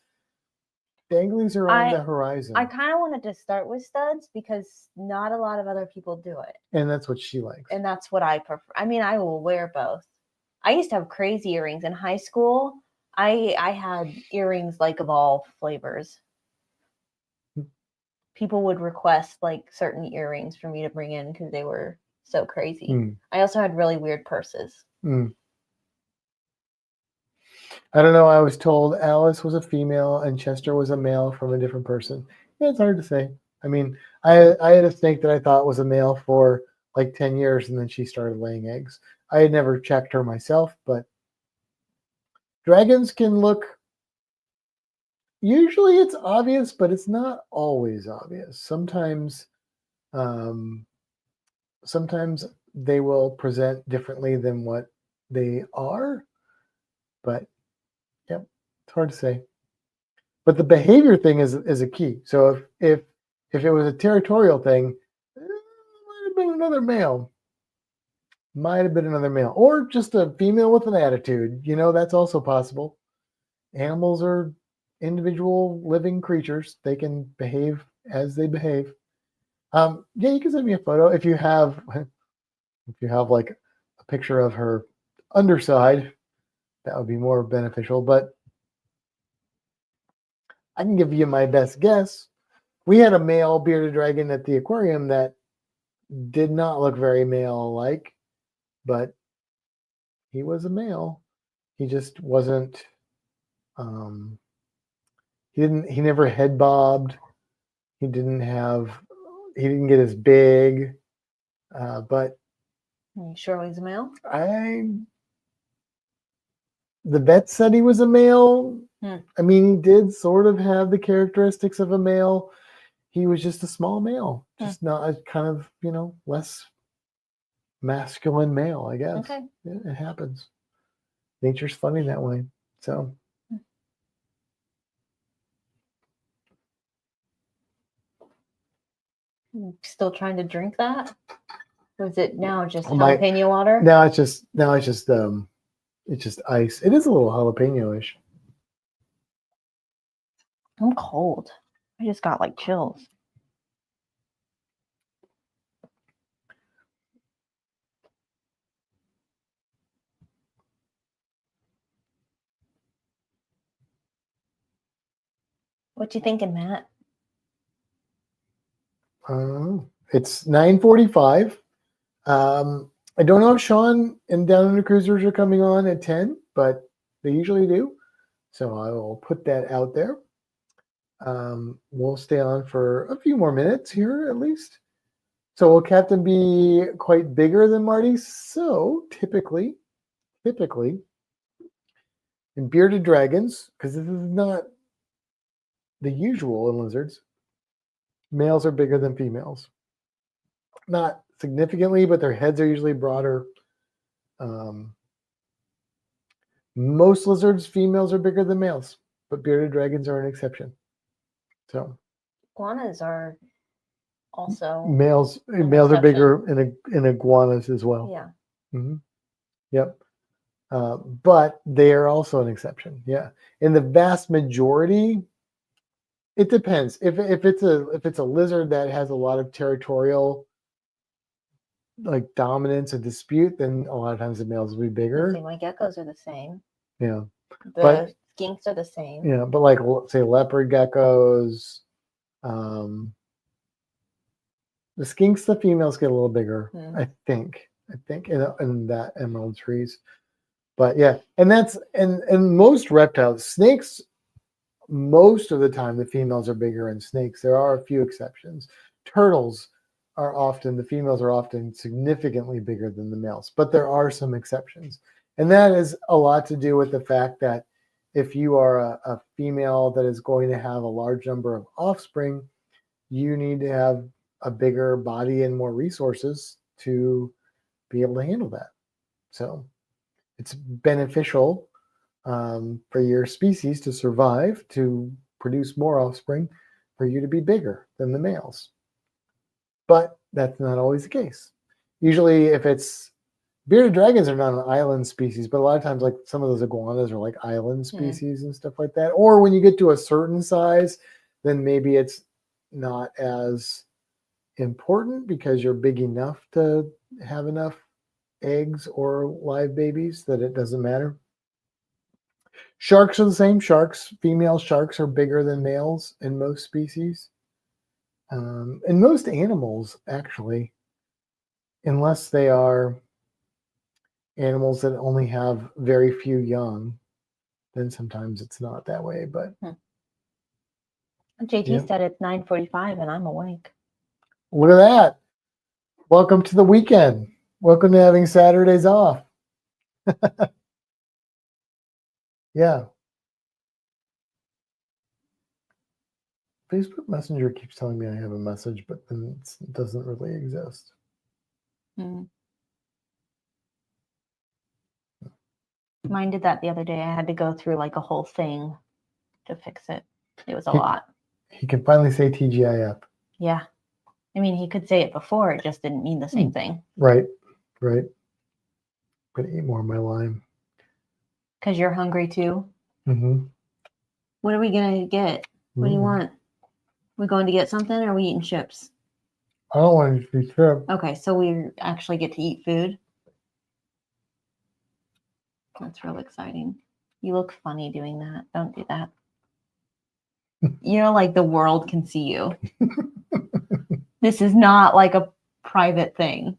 Speaker 2: Danglies are on the horizon.
Speaker 1: I kind of wanted to start with studs because not a lot of other people do it.
Speaker 2: And that's what she likes.
Speaker 1: And that's what I prefer. I mean, I will wear both. I used to have crazy earrings in high school. I had earrings like of all flavors. People would request like certain earrings for me to bring in because they were so crazy. I also had really weird purses.
Speaker 2: I don't know. I was told Alice was a female and Chester was a male from a different person. Yeah, it's hard to say. I mean, I had a snake that I thought was a male for like 10 years, and then she started laying eggs. I had never checked her myself, but dragons can look, usually it's obvious, but it's not always obvious. Sometimes they will present differently than what they are, but yep, it's hard to say. But the behavior thing is a key. So if it was a territorial thing, it might have been another male. Or just a female with an attitude. You know, that's also possible. Animals are individual living creatures. They can behave as they behave. Yeah, you can send me a photo if you have like a picture of her underside. That would be more beneficial. But I can give you my best guess. We had a male bearded dragon at the aquarium that did not look very male-like, but he was a male. He just wasn't. He never head bobbed. He didn't get as big. But
Speaker 1: Are you sure he's a male?
Speaker 2: The vet said he was a male. I mean, he did sort of have the characteristics of a male. He was just a small male, just not a kind of, less masculine male, I guess.
Speaker 1: Okay.
Speaker 2: Yeah, it happens. Nature's funny that way. So.
Speaker 1: Still trying to drink that? Or is it now just jalapeno water?
Speaker 2: Now it's just ice. It is a little jalapeno-ish.
Speaker 1: I'm cold. I just got like chills. What you thinking, Matt?
Speaker 2: It's 9:45. I don't know if Sean and Down Under Cruisers are coming on at 10, but they usually do. So I will put that out there. We'll stay on for a few more minutes here at least. So will Captain be quite bigger than Marty? So typically, in bearded dragons, because this is not the usual in lizards, males are bigger than females. Not significantly, but their heads are usually broader. Most lizards, females are bigger than males, but bearded dragons are an exception. So
Speaker 1: Iguanas are also
Speaker 2: males are
Speaker 1: exception.
Speaker 2: bigger in iguanas as well.
Speaker 1: Yeah.
Speaker 2: Mm-hmm. Yep. But they are also an exception. Yeah. In the vast majority, it depends. If it's a lizard that has a lot of territorial like dominance and dispute, then a lot of times the males will be bigger.
Speaker 1: See, my geckos are the same.
Speaker 2: Yeah.
Speaker 1: The skinks are the same.
Speaker 2: Yeah, but like say leopard geckos, the skinks, the females get a little bigger, I think in that emerald trees. But yeah, and that's and most reptiles, snakes, most of the time the females are bigger in snakes. There are a few exceptions. Turtles the females are often significantly bigger than the males, but there are some exceptions. And that is a lot to do with the fact that if you are a female that is going to have a large number of offspring, you need to have a bigger body and more resources to be able to handle that. So it's beneficial for your species to survive, to produce more offspring, for you to be bigger than the males. But that's not always the case. Usually, if it's bearded dragons are not an island species, but a lot of times, like some of those iguanas are like island species and stuff like that. Or when you get to a certain size, then maybe it's not as important because you're big enough to have enough eggs or live babies that it doesn't matter. Sharks are the same. Female sharks are bigger than males in most species. And most animals, actually, unless they are animals that only have very few young, then sometimes it's not that way. But
Speaker 1: JT said it's 9:45 and I'm awake.
Speaker 2: Look at that. Welcome to the weekend. Welcome to having Saturdays off. Yeah. Facebook Messenger keeps telling me I have a message, but then it doesn't really exist.
Speaker 1: Mine did that the other day. I had to go through like a whole thing to fix it. It was a lot.
Speaker 2: He can finally say TGIF.
Speaker 1: Yeah. I mean, he could say it before. It just didn't mean the same thing.
Speaker 2: Right. I'm going to eat more of my lime.
Speaker 1: Because you're hungry too?
Speaker 2: Mm-hmm.
Speaker 1: What are we going to get? What do you want? We going to get something or are we eating chips?
Speaker 2: I don't want to eat chips.
Speaker 1: Okay, so we actually get to eat food? That's real exciting. You look funny doing that. Don't do that. You know, like the world can see you. This is not like a private thing.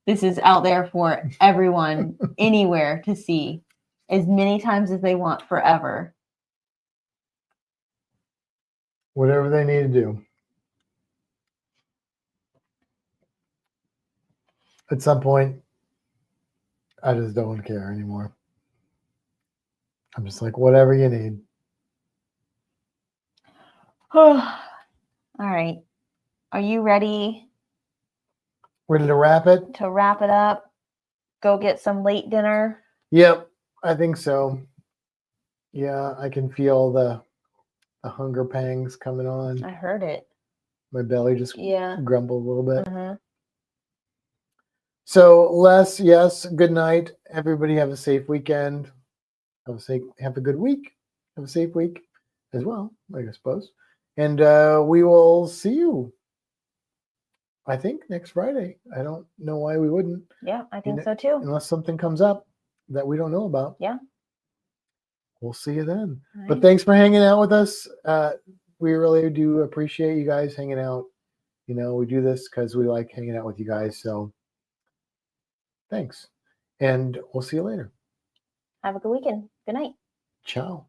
Speaker 1: This is out there for everyone, anywhere to see as many times as they want forever.
Speaker 2: Whatever they need to do. At some point, I just don't care anymore. I'm just like, whatever you need.
Speaker 1: All right. Are you ready?
Speaker 2: Ready to wrap it?
Speaker 1: To wrap it up? Go get some late dinner?
Speaker 2: Yep, I think so. Yeah, I can feel the hunger pangs coming on.
Speaker 1: I heard it.
Speaker 2: My belly just grumbled a little bit.
Speaker 1: Mm-hmm.
Speaker 2: So, Les, yes, good night. Everybody have a safe weekend. Have a good week. Have a safe week as well, I suppose. And we will see you, I think, next Friday. I don't know why we wouldn't.
Speaker 1: Yeah, I think so too.
Speaker 2: Unless something comes up that we don't know about.
Speaker 1: Yeah.
Speaker 2: We'll see you then.
Speaker 1: Right.
Speaker 2: But thanks for hanging out with us. We really do appreciate you guys hanging out. You know, we do this because we like hanging out with you guys. So thanks. And we'll see you later.
Speaker 1: Have a good weekend. Good night.
Speaker 2: Ciao.